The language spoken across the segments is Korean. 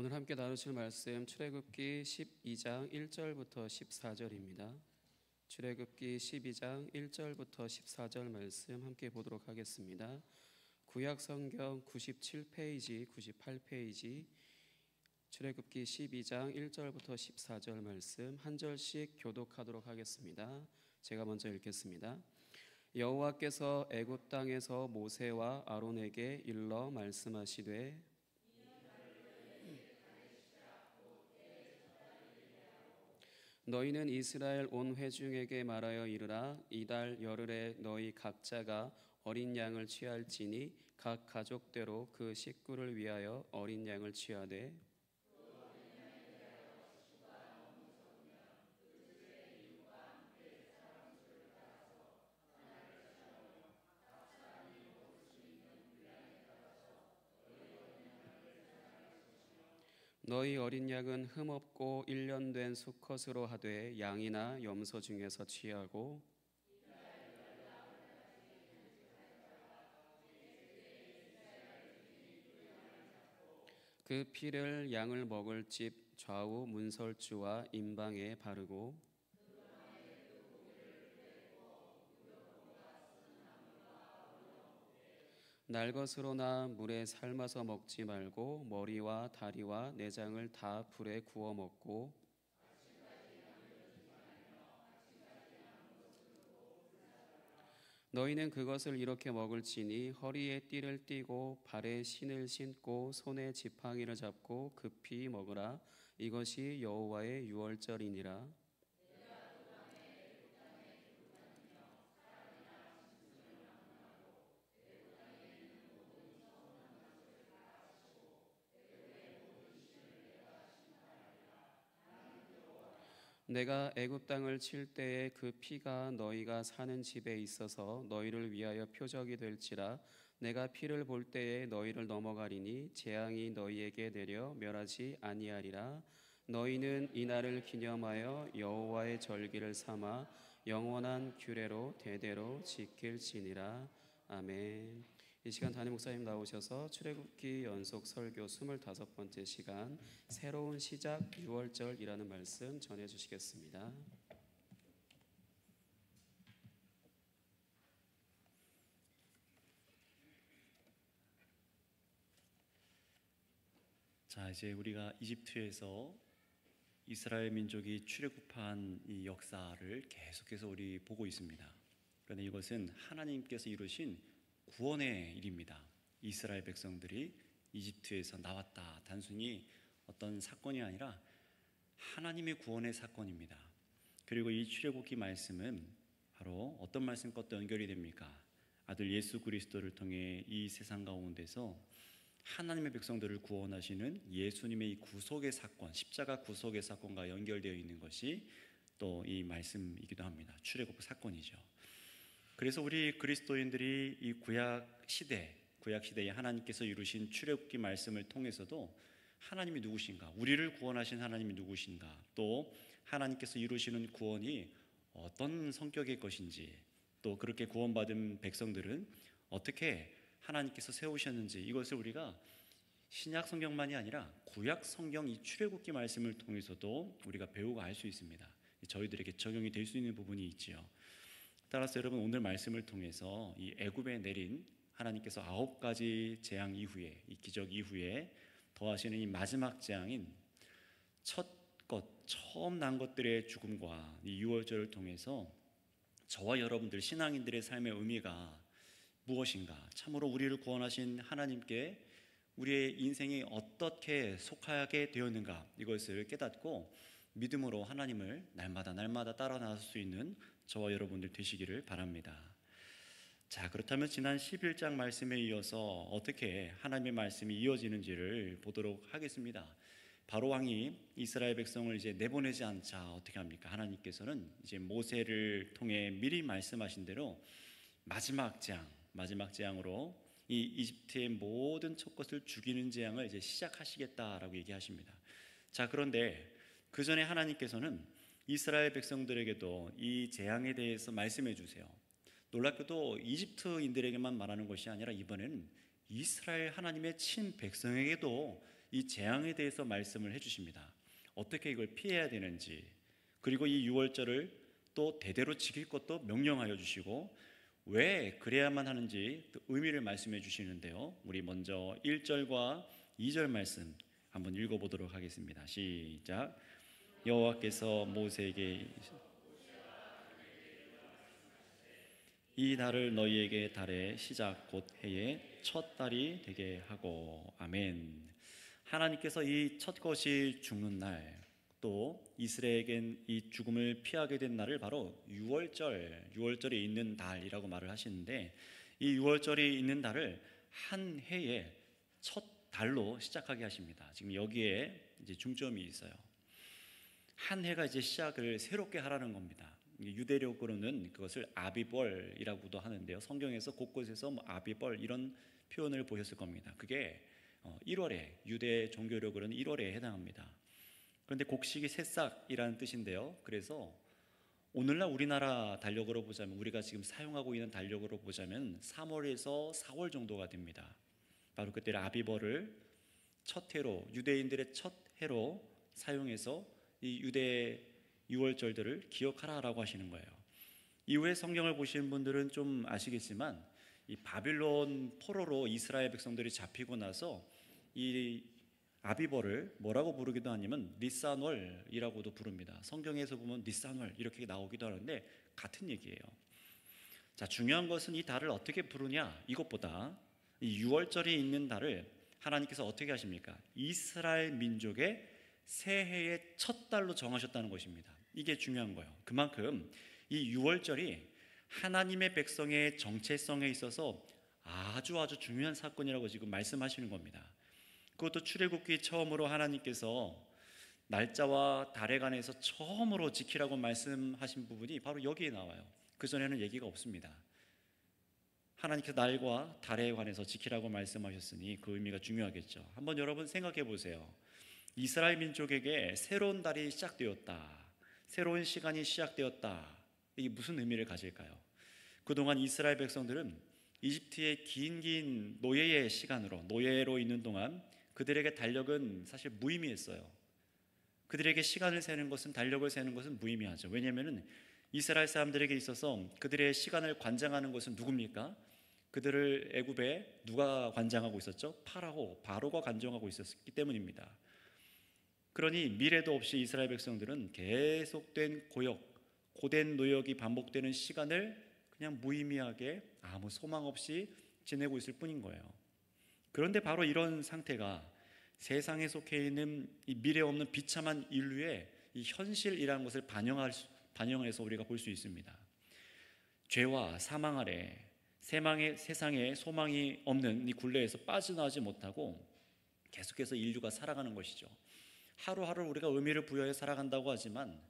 오늘 함께 나누실 말씀 출애굽기 12장 1절부터 14절입니다. 출애굽기 12장 1절부터 14절 말씀 함께 보도록 하겠습니다. 구약 성경 97페이지, 98페이지 출애굽기 12장 1절부터 14절 말씀 한 절씩 교독하도록 하겠습니다. 제가 먼저 읽겠습니다. 여호와께서 애굽 땅에서 모세와 아론에게 일러 말씀하시되 너희는 이스라엘 온 회중에게 말하여 이르라. 이달 열흘에 너희 각자가 어린 양을 취할지니 각 가족대로 그 식구를 위하여 어린 양을 취하되 너희 어린 양은 흠없고 1년 된 수컷으로 하되 양이나 염소 중에서 취하고 그 피를 양을 먹을 집 좌우 문설주와 임방에 바르고 날 것으로나 물에 삶아서 먹지 말고 머리와 다리와 내장을 다 불에 구워 먹고 너희는 그것을 이렇게 먹을지니 허리에 띠를 띠고 발에 신을 신고 손에 지팡이를 잡고 급히 먹으라. 이것이 여호와의 유월절이니라. 내가 애굽 땅을 칠 때에 그 피가 너희가 사는 집에 있어서 너희를 위하여 표적이 될지라. 내가 피를 볼 때에 너희를 넘어가리니 재앙이 너희에게 내려 멸하지 아니하리라. 너희는 이날을 기념하여 여호와의 절기를 삼아 영원한 규례로 대대로 지킬지니라. 아멘. 이 시간 담임 목사님 나오셔서 출애굽기 연속 설교 25번째 시간 새로운 시작 6월절이라는 말씀 전해 주시겠습니다. 자, 이제 우리가 이집트에서 이스라엘 민족이 출애굽한 이 역사를 계속해서 우리 보고 있습니다. 그런데 이것은 하나님께서 이루신 구원의 일입니다. 이스라엘 백성들이 이집트에서 나왔다. 단순히 어떤 사건이 아니라 하나님의 구원의 사건입니다. 그리고 이 출애굽기 말씀은 바로 어떤 말씀과 또 연결이 됩니까? 아들 예수 그리스도를 통해 이 세상 가운데서 하나님의 백성들을 구원하시는 예수님의 이 구속의 사건, 십자가 구속의 사건과 연결되어 있는 것이 또 이 말씀이기도 합니다. 출애굽 사건이죠. 그래서 우리 그리스도인들이 이 구약 시대에 하나님께서 이루신 출애굽기 말씀을 통해서도 하나님이 누구신가, 우리를 구원하신 하나님이 누구신가, 또 하나님께서 이루시는 구원이 어떤 성격의 것인지, 또 그렇게 구원받은 백성들은 어떻게 하나님께서 세우셨는지, 이것을 우리가 신약 성경만이 아니라 구약 성경 이 출애굽기 말씀을 통해서도 우리가 배우고 알 수 있습니다. 저희들에게 적용이 될 수 있는 부분이 있지요. 따라서 여러분, 오늘 말씀을 통해서 이 애굽에 내린 하나님께서 9가지 재앙 이후에, 이 기적 이후에 더하시는 이 마지막 재앙인 처음 난 것들의 죽음과 이 유월절을 통해서 저와 여러분들 신앙인들의 삶의 의미가 무엇인가, 참으로 우리를 구원하신 하나님께 우리의 인생이 어떻게 속하게 되었는가, 이것을 깨닫고 믿음으로 하나님을 날마다 따라 나설 수 있는 저와 여러분들 되시기를 바랍니다. 자, 그렇다면 지난 11장 말씀에 이어서 어떻게 하나님의 말씀이 이어지는지를 보도록 하겠습니다. 바로 왕이 이스라엘 백성을 이제 내보내지 않자 어떻게 합니까? 하나님께서는 이제 모세를 통해 미리 말씀하신 대로 마지막 재앙으로 이 이집트의 모든 첫 것을 죽이는 재앙을 이제 시작하시겠다라고 얘기하십니다. 자, 그런데 그 전에 하나님께서는 이스라엘 백성들에게도 이 재앙에 대해서 말씀해 주세요. 놀랍게도 이집트인들에게만 말하는 것이 아니라 이번에는 이스라엘 하나님의 친 백성에게도 이 재앙에 대해서 말씀을 해주십니다. 어떻게 이걸 피해야 되는지, 그리고 이 유월절을 또 대대로 지킬 것도 명령하여 주시고 왜 그래야만 하는지 또 의미를 말씀해 주시는데요. 우리 먼저 1절과 2절 말씀 한번 읽어보도록 하겠습니다. 시작. 여호와께서 모세에게 이 달을 너희에게 달의 시작 곧 해의 첫 달이 되게 하고. 아멘. 하나님께서 이 첫 것이 죽는 날, 또 이스라엘에겐 이 죽음을 피하게 된 날을 바로 유월절에 있는 달이라고 말을 하시는데, 이 유월절이 있는 달을 한 해의 첫 달로 시작하게 하십니다. 지금 여기에 이제 중점이 있어요. 한 해가 이제 시작을 새롭게 하라는 겁니다. 유대력으로는 그것을 아비벌이라고도 하는데요. 성경에서 곳곳에서 뭐 아비벌 이런 표현을 보셨을 겁니다. 그게 1월에, 유대 종교력으로는 1월에 해당합니다. 그런데 곡식이 새싹이라는 뜻인데요. 그래서 오늘날 우리나라 달력으로 보자면, 우리가 지금 사용하고 있는 달력으로 보자면 3월에서 4월 정도가 됩니다. 바로 그때 아비벌을 첫 해로, 유대인들의 첫 해로 사용해서 이 유대 유월절들을 기억하라라고 하시는 거예요. 이후에 성경을 보시는 분들은 좀 아시겠지만, 이 바빌론 포로로 이스라엘 백성들이 잡히고 나서 이 아비벌을 뭐라고 부르기도 하냐면 니산월이라고도 부릅니다. 성경에서 보면 니산월 이렇게 나오기도 하는데 같은 얘기예요. 자, 중요한 것은 이 달을 어떻게 부르냐, 이것보다 이 유월절이 있는 달을 하나님께서 어떻게 하십니까? 이스라엘 민족의 새해의 첫 달로 정하셨다는 것입니다. 이게 중요한 거예요. 그만큼 이 유월절이 하나님의 백성의 정체성에 있어서 아주 중요한 사건이라고 지금 말씀하시는 겁니다. 그것도 출애굽기 처음으로 하나님께서 날짜와 달에 관해서 처음으로 지키라고 말씀하신 부분이 바로 여기에 나와요. 그전에는 얘기가 없습니다. 하나님께서 날과 달에 관해서 지키라고 말씀하셨으니 그 의미가 중요하겠죠. 한번 여러분 생각해 보세요. 이스라엘 민족에게 새로운 달이 시작되었다, 새로운 시간이 시작되었다, 이게 무슨 의미를 가질까요? 그동안 이스라엘 백성들은 이집트의 긴 노예의 시간으로, 노예로 있는 동안 그들에게 달력은 사실 무의미했어요. 그들에게 시간을 세는 것은, 달력을 세는 것은 무의미하죠. 왜냐하면 이스라엘 사람들에게 있어서 그들의 시간을 관장하는 것은 누굽니까? 그들을 애굽에 누가 관장하고 있었죠? 바로가 관장하고 있었기 때문입니다. 그러니 미래도 없이 이스라엘 백성들은 계속된 고된 노역이 반복되는 시간을 그냥 무의미하게 아무 소망 없이 지내고 있을 뿐인 거예요. 그런데 바로 이런 상태가 세상에 속해 있는 이 미래 없는 비참한 인류의 이 현실이라는 것을 반영해서 우리가 볼 수 있습니다. 죄와 사망 아래 세상에 소망이 없는 이 굴레에서 빠져나오지 못하고 계속해서 인류가 살아가는 것이죠. 하루하루 우리가 의미를 부여해 살아간다고 하지만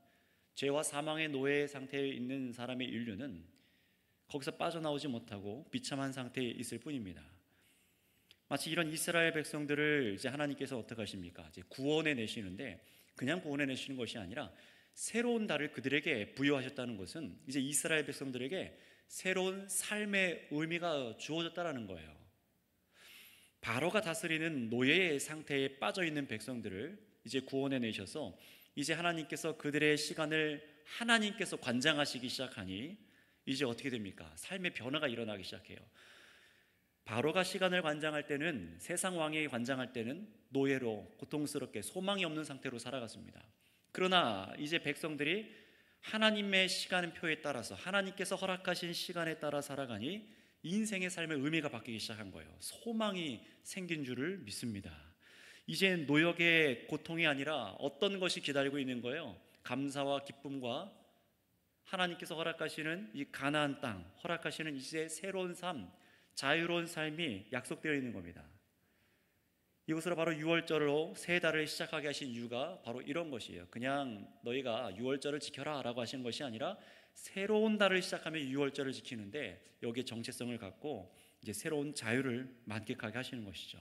죄와 사망의 노예 상태에 있는 사람의 인류는 거기서 빠져나오지 못하고 비참한 상태에 있을 뿐입니다. 마치 이런 이스라엘 백성들을 이제 하나님께서 어떻게 하십니까? 이제 구원해 내시는데, 그냥 구원해 내시는 것이 아니라 새로운 달을 그들에게 부여하셨다는 것은 이제 이스라엘 백성들에게 새로운 삶의 의미가 주어졌다라는 거예요. 바로가 다스리는 노예의 상태에 빠져 있는 백성들을 이제 구원해 내셔서 이제 하나님께서 그들의 시간을 하나님께서 관장하시기 시작하니 이제 어떻게 됩니까? 삶의 변화가 일어나기 시작해요. 바로가 시간을 관장할 때는, 세상 왕이 관장할 때는 노예로 고통스럽게 소망이 없는 상태로 살아갔습니다. 그러나 이제 백성들이 하나님의 시간표에 따라서, 하나님께서 허락하신 시간에 따라 살아가니 인생의 삶의 의미가 바뀌기 시작한 거예요. 소망이 생긴 줄을 믿습니다. 이제 노역의 고통이 아니라 어떤 것이 기다리고 있는 거예요? 감사와 기쁨과 하나님께서 허락하시는 이 가나안 땅, 허락하시는 이제 새로운 삶, 자유로운 삶이 약속되어 있는 겁니다. 이것으로 바로 유월절로 새 달을 시작하게 하신 이유가 바로 이런 것이에요. 그냥 너희가 유월절을 지켜라 라고 하신 것이 아니라 새로운 달을 시작하면 유월절을 지키는데 여기에 정체성을 갖고 이제 새로운 자유를 만끽하게 하시는 것이죠.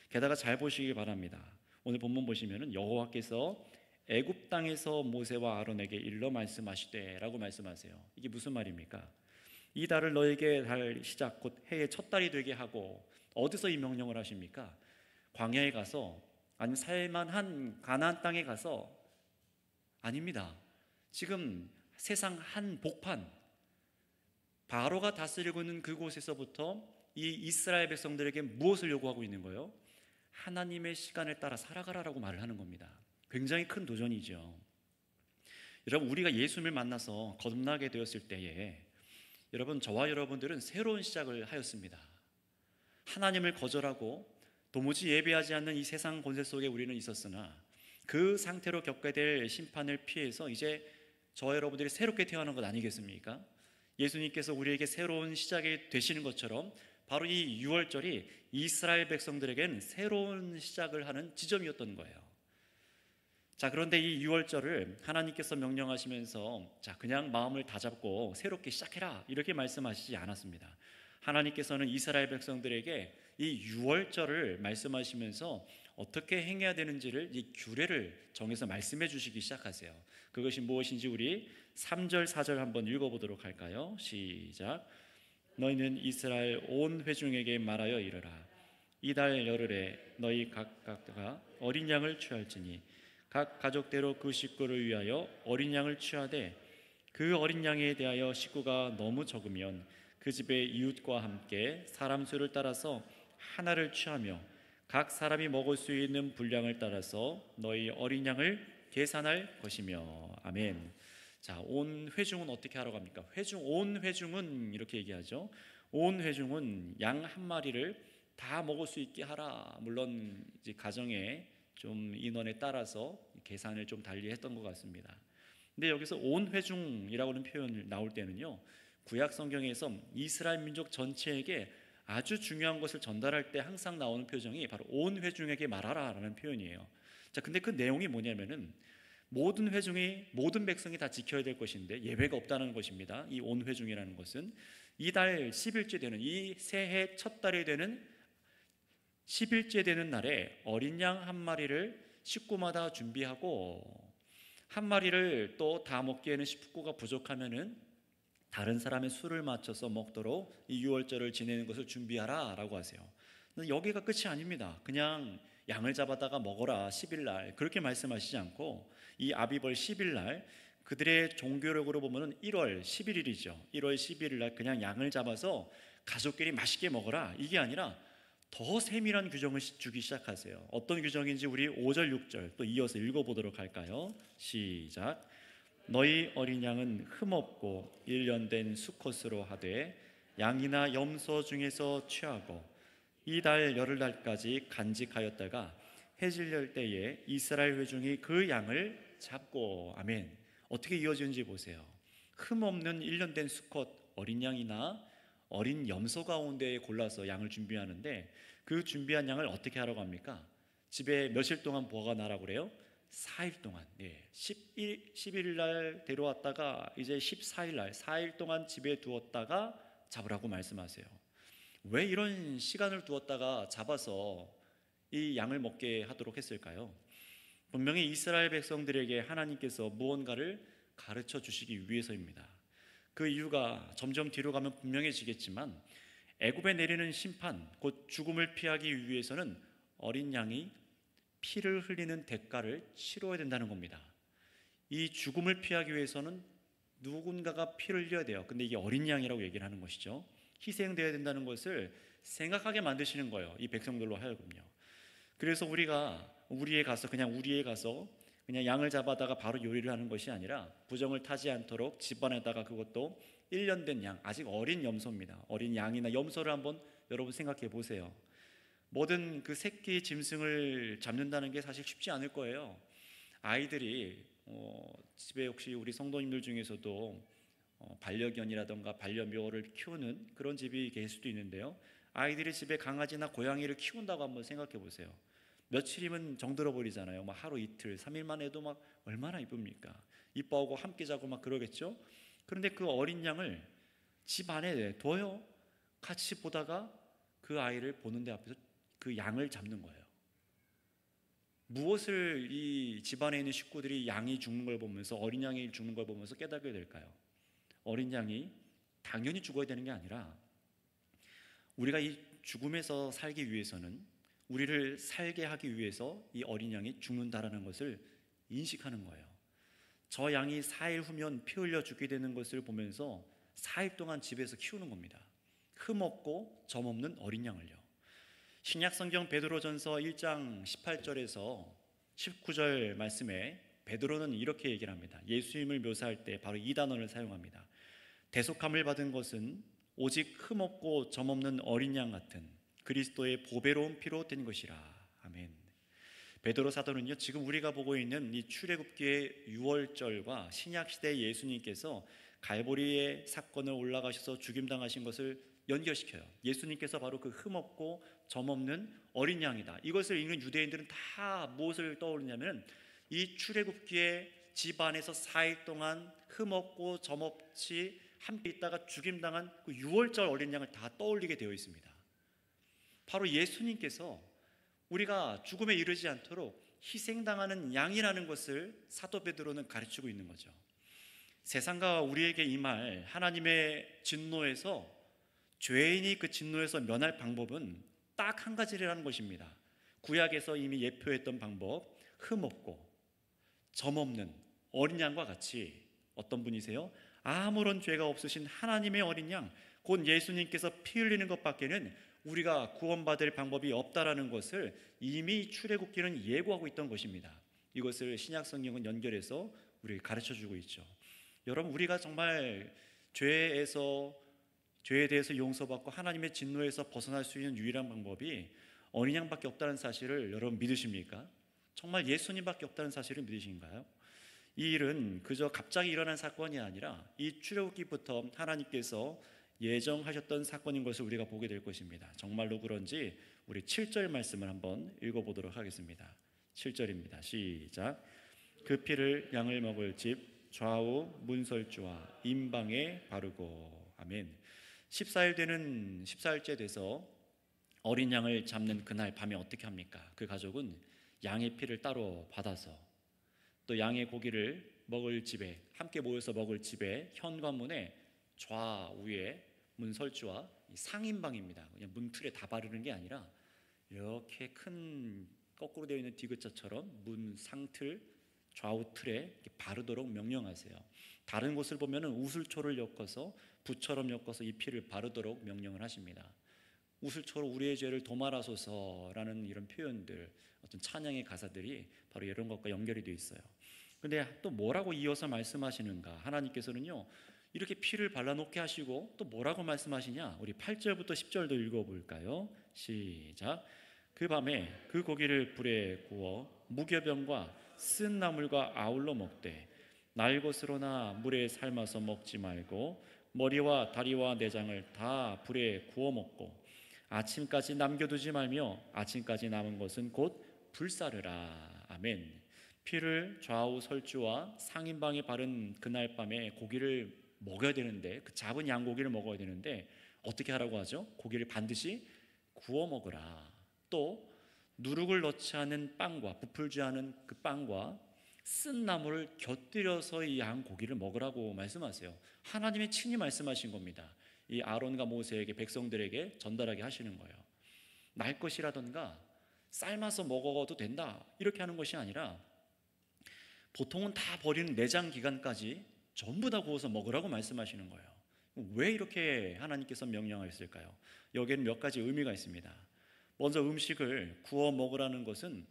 게다가 잘 보시기 바랍니다. 오늘 본문 보시면은 여호와께서 애굽 땅에서 모세와 아론에게 일러 말씀하시되 라고 말씀하세요. 이게 무슨 말입니까? 이 달을 너에게 달 시작 곧 해의 첫 달이 되게 하고, 어디서 이 명령을 하십니까? 광야에 가서 아니면 살만한 가나안 땅에 가서 아닙니다. 지금 세상 한복판 바로가 다스리고 있는 그곳에서부터 이 이스라엘 백성들에게 무엇을 요구하고 있는 거예요? 하나님의 시간을 따라 살아가라라고 말을 하는 겁니다. 굉장히 큰 도전이죠. 여러분, 우리가 예수님을 만나서 거듭나게 되었을 때에 여러분, 저와 여러분들은 새로운 시작을 하였습니다. 하나님을 거절하고 도무지 예배하지 않는 이 세상 권세 속에 우리는 있었으나 그 상태로 겪게 될 심판을 피해서 이제 저와 여러분들이 새롭게 태어난 것 아니겠습니까? 예수님께서 우리에게 새로운 시작이 되시는 것처럼 바로 이 유월절이 이스라엘 백성들에게는 새로운 시작을 하는 지점이었던 거예요. 자, 그런데 이 유월절을 하나님께서 명령하시면서 자, 그냥 마음을 다잡고 새롭게 시작해라 이렇게 말씀하시지 않았습니다. 하나님께서는 이스라엘 백성들에게 이 유월절을 말씀하시면서 어떻게 행해야 되는지를 이 규례를 정해서 말씀해 주시기 시작하세요. 그것이 무엇인지 우리 3절 4절 한번 읽어보도록 할까요? 시작. 너희는 이스라엘 온 회중에게 말하여 이르라. 이달 열흘에 너희 각각가 어린 양을 취할지니 각 가족대로 그 식구를 위하여 어린 양을 취하되 그 어린 양에 대하여 식구가 너무 적으면 그 집의 이웃과 함께 사람 수를 따라서 하나를 취하며 각 사람이 먹을 수 있는 분량을 따라서 너희 어린 양을 계산할 것이며. 아멘. 자, 온 회중은 어떻게 하러 갑니까? 온 회중은 이렇게 얘기하죠. 온 회중은 양 한 마리를 다 먹을 수 있게 하라. 물론 이제 가정의 좀 인원에 따라서 계산을 좀 달리했던 것 같습니다. 근데 여기서 온 회중이라고 하는 표현을 나올 때는요, 구약 성경에서 이스라엘 민족 전체에게 아주 중요한 것을 전달할 때 항상 나오는 표정이 바로 온 회중에게 말하라라는 표현이에요. 자, 근데 그 내용이 뭐냐면은 모든 회중이 모든 백성이 다 지켜야 될 것인데 예외가 없다는 것입니다. 이 온 회중이라는 것은 이달 10일째 되는 이 새해 첫 달이 되는 10일째 되는 날에 어린 양 한 마리를 식구마다 준비하고 한 마리를 또 다 먹기에는 식구가 부족하면은 다른 사람의 수를 맞춰서 먹도록 이 유월절을 지내는 것을 준비하라 라고 하세요. 여기가 끝이 아닙니다. 그냥 양을 잡아다가 먹어라 10일날 그렇게 말씀하시지 않고 이 아비벌 10일날 그들의 종교력으로 보면 1월 11일이죠. 1월 11일날 그냥 양을 잡아서 가족끼리 맛있게 먹어라 이게 아니라 더 세밀한 규정을 주기 시작하세요. 어떤 규정인지 우리 5절 6절 또 이어서 읽어보도록 할까요? 시작. 너희 어린 양은 흠없고 1년 된 수컷으로 하되 양이나 염소 중에서 취하고 이달 열흘날까지 간직하였다가 해질녘 때에 이스라엘 회중이 그 양을 잡고. 아멘. 어떻게 이어지는지 보세요. 흠없는 1년 된 수컷 어린 양이나 어린 염소 가운데 골라서 양을 준비하는데 그 준비한 양을 어떻게 하라고 합니까? 집에 며칠 동안 보관하라고 그래요? 4일 동안. 11일 날 데려왔다가 이제 14일 날 4일 동안 집에 두었다가 잡으라고 말씀하세요. 왜 이런 시간을 두었다가 잡아서 이 양을 먹게 하도록 했을까요? 분명히 이스라엘 백성들에게 하나님께서 무언가를 가르쳐 주시기 위해서입니다. 그 이유가 점점 뒤로 가면 분명해지겠지만 애굽에 내리는 심판, 곧 죽음을 피하기 위해서는 어린 양이 피를 흘리는 대가를 치러야 된다는 겁니다. 이 죽음을 피하기 위해서는 누군가가 피를 흘려야 돼요. 근데 이게 어린 양이라고 얘기를 하는 것이죠. 희생되어야 된다는 것을 생각하게 만드시는 거예요. 이 백성들로 하여금요. 그래서 우리에 가서 그냥 양을 잡아다가 바로 요리를 하는 것이 아니라 부정을 타지 않도록 집안에다가 그것도 1년 된 양, 아직 어린 염소입니다. 어린 양이나 염소를 한번 여러분 생각해 보세요. 뭐든 그 새끼 짐승을 잡는다는 게 사실 쉽지 않을 거예요. 아이들이 집에 혹시 우리 성도님들 중에서도 반려견이라던가 반려묘를 키우는 그런 집이 계실 수도 있는데요. 아이들이 집에 강아지나 고양이를 키운다고 한번 생각해 보세요. 며칠이면 정들어 버리잖아요. 막 하루 이틀 3일만 해도 막 얼마나 이쁩니까? 이뻐하고 함께 자고 막 그러겠죠. 그런데 그 어린 양을 집 안에 둬요. 같이 보다가 그 아이를 보는 데 앞에서 그 양을 잡는 거예요. 무엇을 이 집안에 있는 식구들이 양이 죽는 걸 보면서, 어린 양이 죽는 걸 보면서 깨닫게 될까요? 어린 양이 당연히 죽어야 되는 게 아니라 우리가 이 죽음에서 살기 위해서는 우리를 살게 하기 위해서 이 어린 양이 죽는다라는 것을 인식하는 거예요. 저 양이 4일 후면 피 흘려 죽게 되는 것을 보면서 4일 동안 집에서 키우는 겁니다. 흠 없고 점 없는 어린 양을요. 신약성경 베드로전서 1장 18절에서 19절 말씀에 베드로는 이렇게 얘기를 합니다. 예수님을 묘사할 때 바로 이 단어를 사용합니다. 대속함을 받은 것은 오직 흠 없고 점 없는 어린 양 같은 그리스도의 보배로운 피로 된 것이라. 아멘. 베드로 사도는요, 지금 우리가 보고 있는 이 출애굽기의 유월절과 신약시대 예수님께서 갈보리의 사건을 올라가셔서 죽임당하신 것을 연결시켜요. 예수님께서 바로 그 흠없고 점없는 어린 양이다. 이것을 읽는 유대인들은 다 무엇을 떠오르냐면 이 출애굽기의 집안에서 4일 동안 흠없고 점없이 함께 있다가 죽임당한 그 유월절 어린 양을 다 떠올리게 되어 있습니다. 바로 예수님께서 우리가 죽음에 이르지 않도록 희생당하는 양이라는 것을 사도 베드로는 가르치고 있는 거죠. 세상과 우리에게 임할 하나님의 진노에서 죄인이 그 진노에서 면할 방법은 딱 한 가지라는 것입니다. 구약에서 이미 예표했던 방법, 흠없고 점없는 어린 양과 같이 어떤 분이세요? 아무런 죄가 없으신 하나님의 어린 양, 곧 예수님께서 피 흘리는 것밖에는 우리가 구원받을 방법이 없다라는 것을 이미 출애굽기는 예고하고 있던 것입니다. 이것을 신약성경은 연결해서 우리에게 가르쳐주고 있죠. 여러분, 우리가 정말 죄에 대해서 용서받고 하나님의 진노에서 벗어날 수 있는 유일한 방법이 어린 양밖에 없다는 사실을 여러분 믿으십니까? 정말 예수님밖에 없다는 사실을 믿으신가요? 이 일은 그저 갑자기 일어난 사건이 아니라 이 출애굽기부터 하나님께서 예정하셨던 사건인 것을 우리가 보게 될 것입니다. 정말로 그런지 우리 7절 말씀을 한번 읽어보도록 하겠습니다. 7절입니다. 시작. 그 피를 양을 먹을 집 좌우 문설주와 임방에 바르고. 아멘. 14일째 돼서 어린 양을 잡는 그날 밤에 어떻게 합니까? 그 가족은 양의 피를 따로 받아서 또 양의 고기를 먹을 집에, 함께 모여서 먹을 집에 현관문에 좌우에 문설주와 상인방입니다. 그냥 문틀에 다 바르는 게 아니라 이렇게 큰 거꾸로 되어 있는 디귿자처럼 문 상틀 좌우 틀에 이렇게 바르도록 명령하세요. 다른 곳을 보면 우슬초를 엮어서 붓처럼 엮어서 이 피를 바르도록 명령을 하십니다. 우슬초로 우리의 죄를 도말하소서라는 이런 표현들, 어떤 찬양의 가사들이 바로 이런 것과 연결이 되어 있어요. 근데 또 뭐라고 이어서 말씀하시는가? 하나님께서는요, 이렇게 피를 발라놓게 하시고 또 뭐라고 말씀하시냐? 우리 8절부터 10절도 읽어볼까요? 시작. 그 밤에 그 고기를 불에 구워 무교병과 쓴 나물과 아울러 먹되 날것으로나 물에 삶아서 먹지 말고 머리와 다리와 내장을 다 불에 구워 먹고 아침까지 남겨두지 말며 아침까지 남은 것은 곧 불사르라. 아멘. 피를 좌우 설주와 상인방에 바른 그날 밤에 고기를 먹어야 되는데, 그 잡은 양고기를 먹어야 되는데 어떻게 하라고 하죠? 고기를 반드시 구워 먹으라. 또 누룩을 넣지 않은 빵과 부풀지 않은 그 빵과 쓴 나물을 곁들여서 이 양고기를 먹으라고 말씀하세요. 하나님이 친히 말씀하신 겁니다. 이 아론과 모세에게, 백성들에게 전달하게 하시는 거예요. 날 것이라던가 삶아서 먹어도 된다 이렇게 하는 것이 아니라 보통은 다 버리는 내장 기간까지 전부 다 구워서 먹으라고 말씀하시는 거예요. 왜 이렇게 하나님께서 명령하셨을까요? 여기에는 몇 가지 의미가 있습니다. 먼저 음식을 구워 먹으라는 것은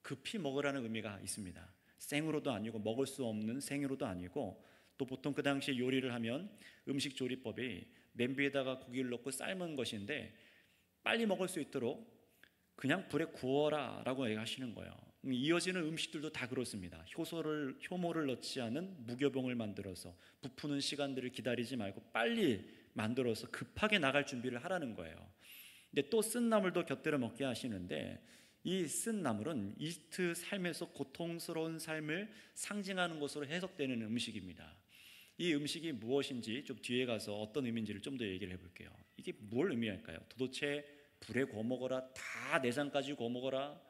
급히 먹으라는 의미가 있습니다. 생으로도 아니고, 먹을 수 없는 생으로도 아니고, 또 보통 그 당시에 요리를 하면 음식 조리법이 냄비에다가 고기를 넣고 삶은 것인데 빨리 먹을 수 있도록 그냥 불에 구워라 라고 얘기하시는 거예요. 이어지는 음식들도 다 그렇습니다. 효모를 넣지 않은 무교병을 만들어서 부푸는 시간들을 기다리지 말고 빨리 만들어서 급하게 나갈 준비를 하라는 거예요. 근데 또 쓴 나물도 곁들여 먹게 하시는데, 이 쓴 나물은 이집트 삶에서 고통스러운 삶을 상징하는 것으로 해석되는 음식입니다. 이 음식이 무엇인지 좀 뒤에 가서 어떤 의미인지를 좀 더 얘기를 해볼게요. 이게 뭘 의미할까요? 도대체 불에 구워 먹어라, 다 내장까지 구워 먹어라,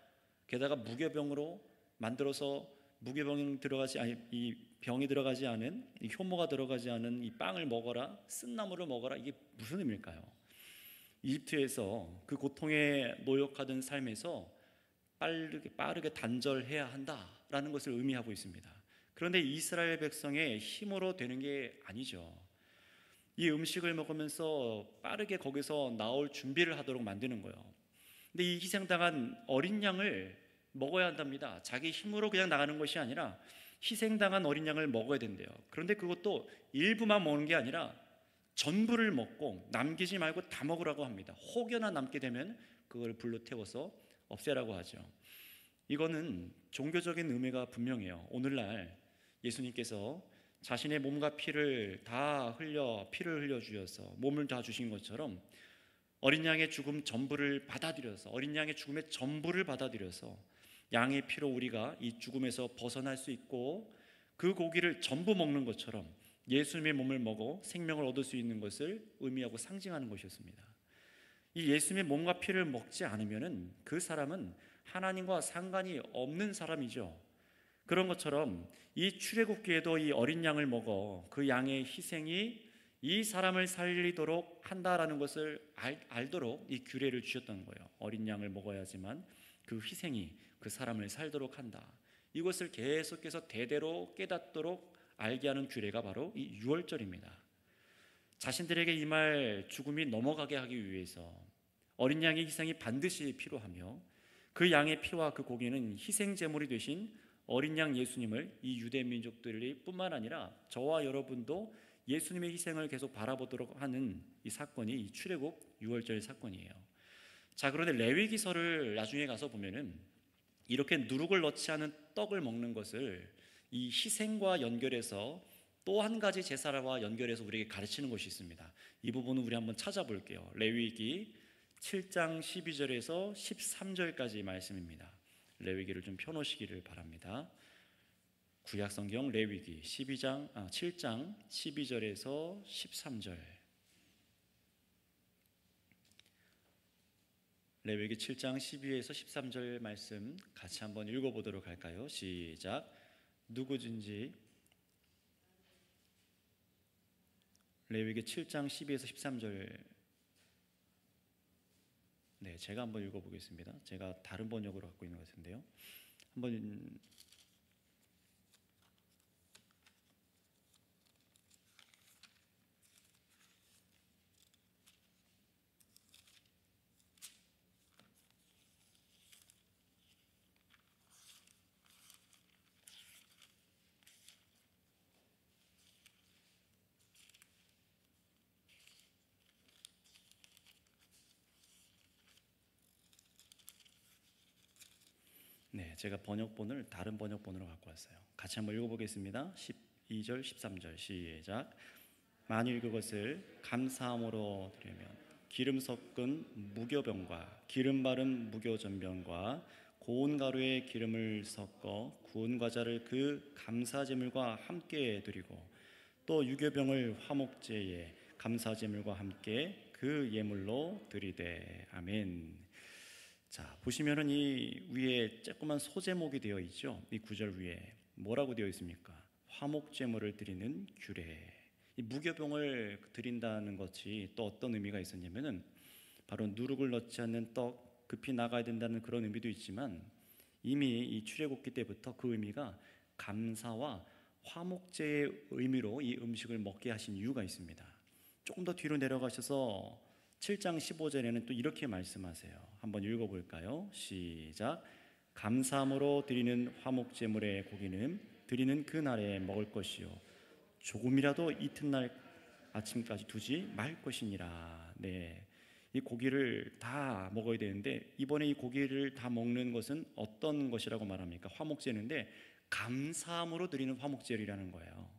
게다가 무교병으로 만들어서 무교병이 들어가지, 아니 이 병이 들어가지 않은, 이 효모가 들어가지 않은 이 빵을 먹어라, 쓴 나물을 먹어라, 이게 무슨 의미일까요? 이집트에서 그 고통에 노역하던 삶에서 빠르게 단절해야 한다라는 것을 의미하고 있습니다. 그런데 이스라엘 백성의 힘으로 되는 게 아니죠. 이 음식을 먹으면서 빠르게 거기서 나올 준비를 하도록 만드는 거예요. 근데 이 희생당한 어린 양을 먹어야 한답니다. 자기 힘으로 그냥 나가는 것이 아니라 희생당한 어린 양을 먹어야 된대요. 그런데 그것도 일부만 먹는 게 아니라 전부를 먹고 남기지 말고 다 먹으라고 합니다. 혹여나 남게 되면 그걸 불로 태워서 없애라고 하죠. 이거는 종교적인 의미가 분명해요. 오늘날 예수님께서 자신의 몸과 피를 흘려 주셔서 몸을 다 주신 것처럼 어린 양의 죽음 전부를 받아들여서 어린 양의 죽음의 전부를 받아들여서 양의 피로 우리가 이 죽음에서 벗어날 수 있고 그 고기를 전부 먹는 것처럼 예수님의 몸을 먹어 생명을 얻을 수 있는 것을 의미하고 상징하는 것이었습니다. 이 예수님의 몸과 피를 먹지 않으면은 그 사람은 하나님과 상관이 없는 사람이죠. 그런 것처럼 이 출애굽기에도 이 어린 양을 먹어 그 양의 희생이 이 사람을 살리도록 한다라는 것을 알도록 이 규례를 주셨던 거예요. 어린 양을 먹어야지만 그 희생이 그 사람을 살도록 한다. 이것을 계속해서 대대로 깨닫도록 알게 하는 규례가 바로 이 유월절입니다. 자신들에게 이 말 죽음이 넘어가게 하기 위해서 어린 양의 희생이 반드시 필요하며 그 양의 피와 그 고기는 희생 제물이 되신 어린 양 예수님을 이 유대 민족들이 뿐만 아니라 저와 여러분도 예수님의 희생을 계속 바라보도록 하는 이 사건이 이 출애굽 유월절 사건이에요. 자, 그런데 레위기서를 나중에 가서 보면은 이렇게 누룩을 넣지 않은 떡을 먹는 것을 이 희생과 연결해서 또 한 가지 제사와 연결해서 우리에게 가르치는 것이 있습니다. 이 부분은 우리 한번 찾아볼게요. 레위기 7장 12절에서 13절까지 말씀입니다. 레위기를 좀 펴놓으시기를 바랍니다. 구약성경 레위기 7장 12절에서 13절. 레위기 7장 12에서 13절 말씀 같이 한번 읽어보도록 할까요? 시작. 누구든지 레위기 7장 12에서 13절. 네, 제가 한번 읽어보겠습니다. 제가 다른 번역으로 갖고 있는 것 같은데요. 한번 네, 제가 번역본을 다른 번역본으로 갖고 왔어요. 같이 한번 읽어보겠습니다. 12절, 13절 시작. 만일 그것을 감사함으로 드리면 기름 섞은 무교병과 기름 바른 무교전병과 고운 가루에 기름을 섞어 구운 과자를 그 감사제물과 함께 드리고 또 유교병을 화목제에 감사제물과 함께 그 예물로 드리되. 아멘. 자, 보시면은 이 위에 조그만 소제목이 되어 있죠. 이 구절 위에 뭐라고 되어 있습니까? 화목제물을 드리는 규례. 이 무교병을 드린다는 것이 또 어떤 의미가 있었냐면은 바로 누룩을 넣지 않는 떡 급히 나가야 된다는 그런 의미도 있지만 이미 이 출애굽기 때부터 그 의미가 감사와 화목제의 의미로 이 음식을 먹게 하신 이유가 있습니다. 조금 더 뒤로 내려가셔서 7장 15절에는 또 이렇게 말씀하세요. 한번 읽어볼까요? 시작. 감사함으로 드리는 화목제물의 고기는 드리는 그 날에 먹을 것이요 조금이라도 이튿날 아침까지 두지 말 것이니라. 네, 이 고기를 다 먹어야 되는데 이번에 이 고기를 다 먹는 것은 어떤 것이라고 말합니까? 화목제인데 감사함으로 드리는 화목제이라는 거예요.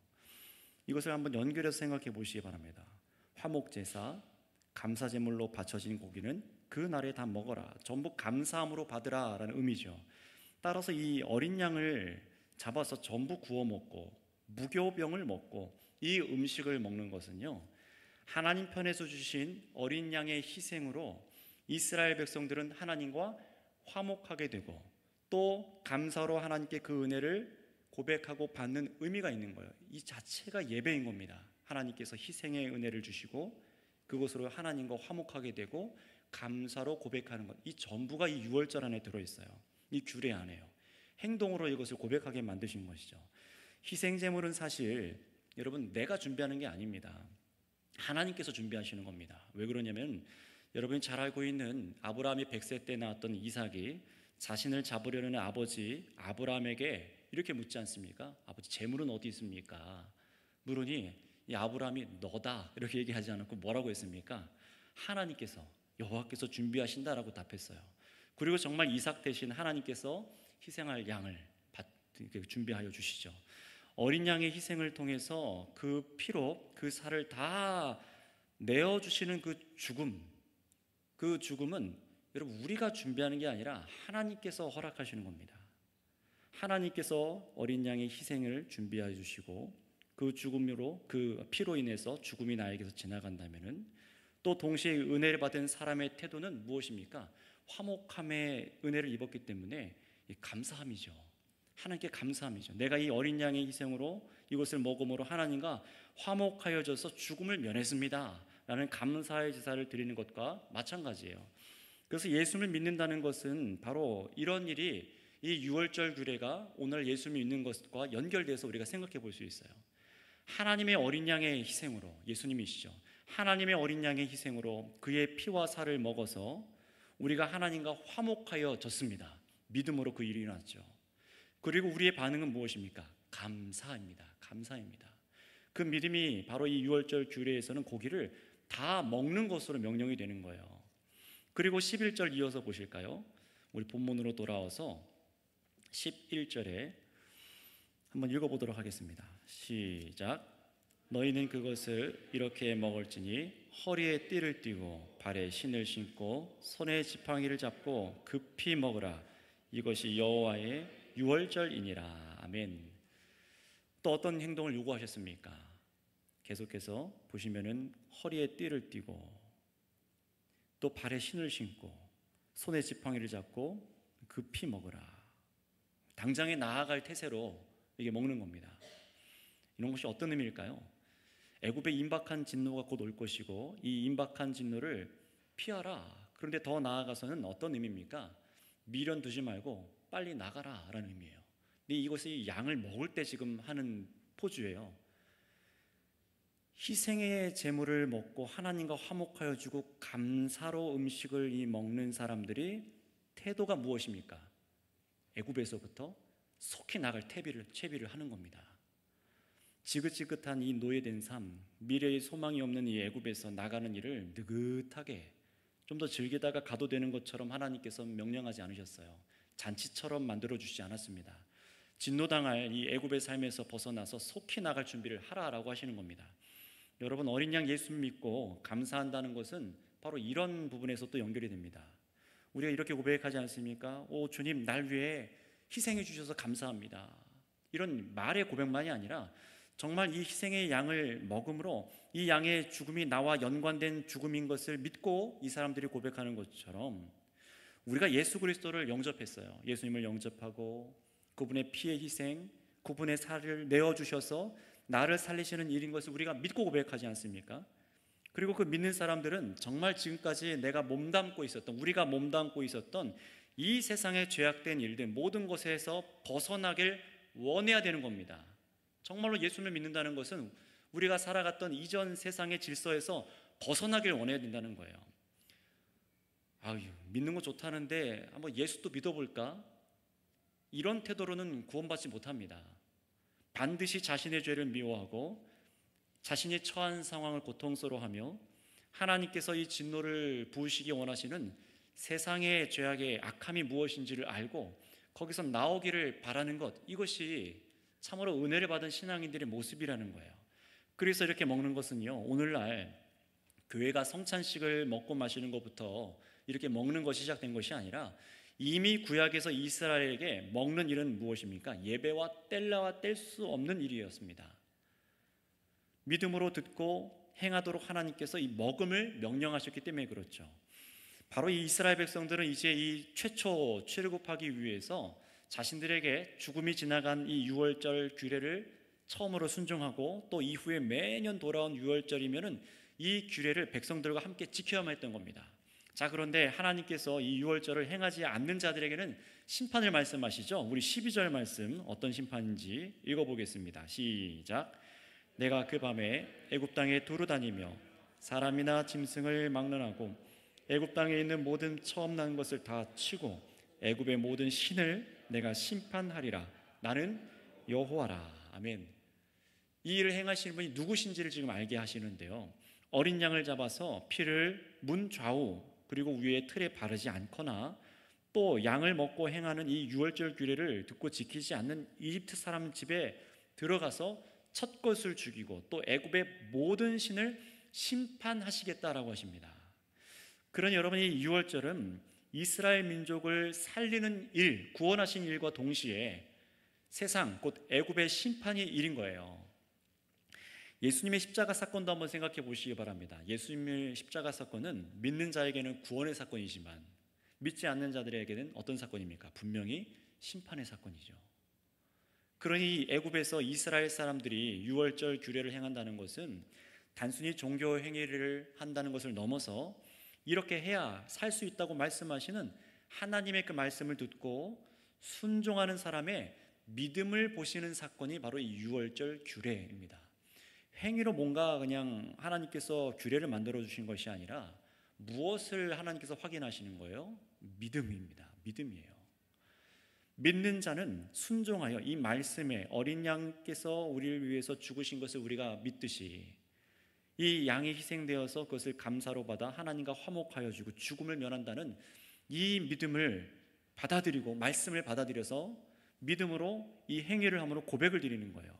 이것을 한번 연결해서 생각해 보시기 바랍니다. 화목제사 감사제물로 바쳐진 고기는 그 날에 다 먹어라. 전부 감사함으로 받으라 라는 의미죠. 따라서 이 어린 양을 잡아서 전부 구워 먹고 무교병을 먹고 이 음식을 먹는 것은요, 하나님 편에서 주신 어린 양의 희생으로 이스라엘 백성들은 하나님과 화목하게 되고 또 감사로 하나님께 그 은혜를 고백하고 받는 의미가 있는 거예요. 이 자체가 예배인 겁니다. 하나님께서 희생의 은혜를 주시고 그것으로 하나님과 화목하게 되고 감사로 고백하는 것, 이 전부가 이 유월절 안에 들어있어요. 이 규례 안에요. 행동으로 이것을 고백하게 만드신 것이죠. 희생제물은 사실 여러분 내가 준비하는 게 아닙니다. 하나님께서 준비하시는 겁니다. 왜 그러냐면 여러분이 잘 알고 있는 아브라함이 100세 때 낳았던 이삭이 자신을 잡으려는 아버지 아브라함에게 이렇게 묻지 않습니까? 아버지 재물은 어디 있습니까? 물으니 이 아브라함이 너다 이렇게 얘기하지 않고 뭐라고 했습니까? 하나님께서 여호와께서 준비하신다라고 답했어요. 그리고 정말 이삭 대신 하나님께서 희생할 양을 준비하여 주시죠. 어린 양의 희생을 통해서 그 피로 그 살을 다 내어주시는 그 죽음은 여러분 우리가 준비하는 게 아니라 하나님께서 허락하시는 겁니다. 하나님께서 어린 양의 희생을 준비해 주시고 그 죽음으로 그 피로 인해서 죽음이 나에게서 지나간다면은 또 동시에 은혜를 받은 사람의 태도는 무엇입니까? 화목함의 은혜를 입었기 때문에 감사함이죠. 하나님께 감사함이죠. 내가 이 어린 양의 희생으로 이것을 먹음으로 하나님과 화목하여져서 죽음을 면했습니다 라는 감사의 제사를 드리는 것과 마찬가지예요. 그래서 예수를 믿는다는 것은 바로 이런 일이 이 유월절 규례가 오늘 예수를 믿는 것과 연결돼서 우리가 생각해 볼 수 있어요. 하나님의 어린 양의 희생으로, 예수님이시죠. 하나님의 어린 양의 희생으로 그의 피와 살을 먹어서 우리가 하나님과 화목하여졌습니다. 믿음으로 그 일이 일어났죠. 그리고 우리의 반응은 무엇입니까? 감사입니다. 감사입니다. 그 믿음이 바로 이 유월절 규례에서는 고기를 다 먹는 것으로 명령이 되는 거예요. 그리고 11절 이어서 보실까요? 우리 본문으로 돌아와서 11절에 한번 읽어보도록 하겠습니다. 시작. 너희는 그것을 이렇게 먹을지니 허리에 띠를 띠고 발에 신을 신고 손에 지팡이를 잡고 급히 먹으라. 이것이 여호와의 유월절이니라. 아멘. 또 어떤 행동을 요구하셨습니까? 계속해서 보시면은 허리에 띠를 띠고 또 발에 신을 신고 손에 지팡이를 잡고 급히 먹으라. 당장에 나아갈 태세로 이게 먹는 겁니다. 이런 것이 어떤 의미일까요? 애굽의 임박한 진노가 곧 올 것이고 이 임박한 진노를 피하라. 그런데 더 나아가서는 어떤 의미입니까? 미련 두지 말고 빨리 나가라 라는 의미예요. 근데 이것이 양을 먹을 때 지금 하는 포즈예요. 희생의 제물을 먹고 하나님과 화목하여 주고 감사로 음식을 먹는 사람들이 태도가 무엇입니까? 애굽에서부터 속히 나갈 채비를 하는 겁니다. 지긋지긋한 이 노예된 삶, 미래의 소망이 없는 이 애굽에서 나가는 일을 느긋하게 좀 더 즐기다가 가도 되는 것처럼 하나님께서 명령하지 않으셨어요. 잔치처럼 만들어주지 않았습니다. 진노당할 이 애굽의 삶에서 벗어나서 속히 나갈 준비를 하라라고 하시는 겁니다. 여러분, 어린 양 예수 믿고 감사한다는 것은 바로 이런 부분에서 또 연결이 됩니다. 우리가 이렇게 고백하지 않습니까? 오 주님, 날 위해 희생해 주셔서 감사합니다. 이런 말의 고백만이 아니라 정말 이 희생의 양을 먹음으로 이 양의 죽음이 나와 연관된 죽음인 것을 믿고 이 사람들이 고백하는 것처럼 우리가 예수 그리스도를 영접했어요. 예수님을 영접하고 그분의 피의 희생, 그분의 살을 내어주셔서 나를 살리시는 일인 것을 우리가 믿고 고백하지 않습니까? 그리고 그 믿는 사람들은 정말 지금까지 우리가 몸담고 있었던 이 세상의 죄악된 일들 모든 것에서 벗어나길 원해야 되는 겁니다. 정말로 예수님을 믿는다는 것은 우리가 살아갔던 이전 세상의 질서에서 벗어나길 원해야 된다는 거예요. 믿는 거 좋다는데 한번 예수도 믿어볼까? 이런 태도로는 구원받지 못합니다. 반드시 자신의 죄를 미워하고 자신이 처한 상황을 고통스러워하며 하나님께서 이 진노를 부으시기 원하시는 세상의 죄악의 악함이 무엇인지를 알고 거기서 나오기를 바라는 것, 이것이 참으로 은혜를 받은 신앙인들의 모습이라는 거예요. 그래서 이렇게 먹는 것은요, 오늘날 교회가 성찬식을 먹고 마시는 것부터 이렇게 먹는 것이 시작된 것이 아니라 이미 구약에서 이스라엘에게 먹는 일은 무엇입니까? 예배와 뗄래와 뗄 수 없는 일이었습니다. 믿음으로 듣고 행하도록 하나님께서 이 먹음을 명령하셨기 때문에 그렇죠. 바로 이 이스라엘 백성들은 이제 이 최초 출애굽하기 위해서 자신들에게 죽음이 지나간 이 유월절 규례를 처음으로 순종하고 또 이후에 매년 돌아온 유월절이면은 이 규례를 백성들과 함께 지켜야만 했던 겁니다. 자, 그런데 하나님께서 이 유월절을 행하지 않는 자들에게는 심판을 말씀하시죠. 우리 12절 말씀 어떤 심판인지 읽어보겠습니다. 시작. 내가 그 밤에 애굽 땅에 두루 다니며 사람이나 짐승을 막론하고 애굽 땅에 있는 모든 처음 난 것을 다 치고 애굽의 모든 신을 내가 심판하리라. 나는 여호와라. 아멘. 이 일을 행하시는 분이 누구신지를 지금 알게 하시는데요, 어린 양을 잡아서 피를 문 좌우 그리고 위에 틀에 바르지 않거나 또 양을 먹고 행하는 이 유월절 규례를 듣고 지키지 않는 이집트 사람 집에 들어가서 첫 것을 죽이고 또 애굽의 모든 신을 심판하시겠다라고 하십니다. 그러니 여러분, 이 유월절은 이스라엘 민족을 살리는 일, 구원하신 일과 동시에 세상 곧 애굽의 심판의 일인 거예요. 예수님의 십자가 사건도 한번 생각해 보시기 바랍니다. 예수님의 십자가 사건은 믿는 자에게는 구원의 사건이지만 믿지 않는 자들에게는 어떤 사건입니까? 분명히 심판의 사건이죠. 그러니 애굽에서 이스라엘 사람들이 유월절 규례를 행한다는 것은 단순히 종교 행위를 한다는 것을 넘어서 이렇게 해야 살 수 있다고 말씀하시는 하나님의 그 말씀을 듣고 순종하는 사람의 믿음을 보시는 사건이 바로 이 유월절 규례입니다. 행위로 뭔가 그냥 하나님께서 규례를 만들어 주신 것이 아니라 무엇을 하나님께서 확인하시는 거예요? 믿음입니다. 믿음이에요. 믿는 자는 순종하여 이 말씀에 어린 양께서 우리를 위해서 죽으신 것을 우리가 믿듯이 이 양이 희생되어서 그것을 감사로 받아 하나님과 화목하여 주고 죽음을 면한다는 이 믿음을 받아들이고 말씀을 받아들여서 믿음으로 이 행위를 함으로 고백을 드리는 거예요.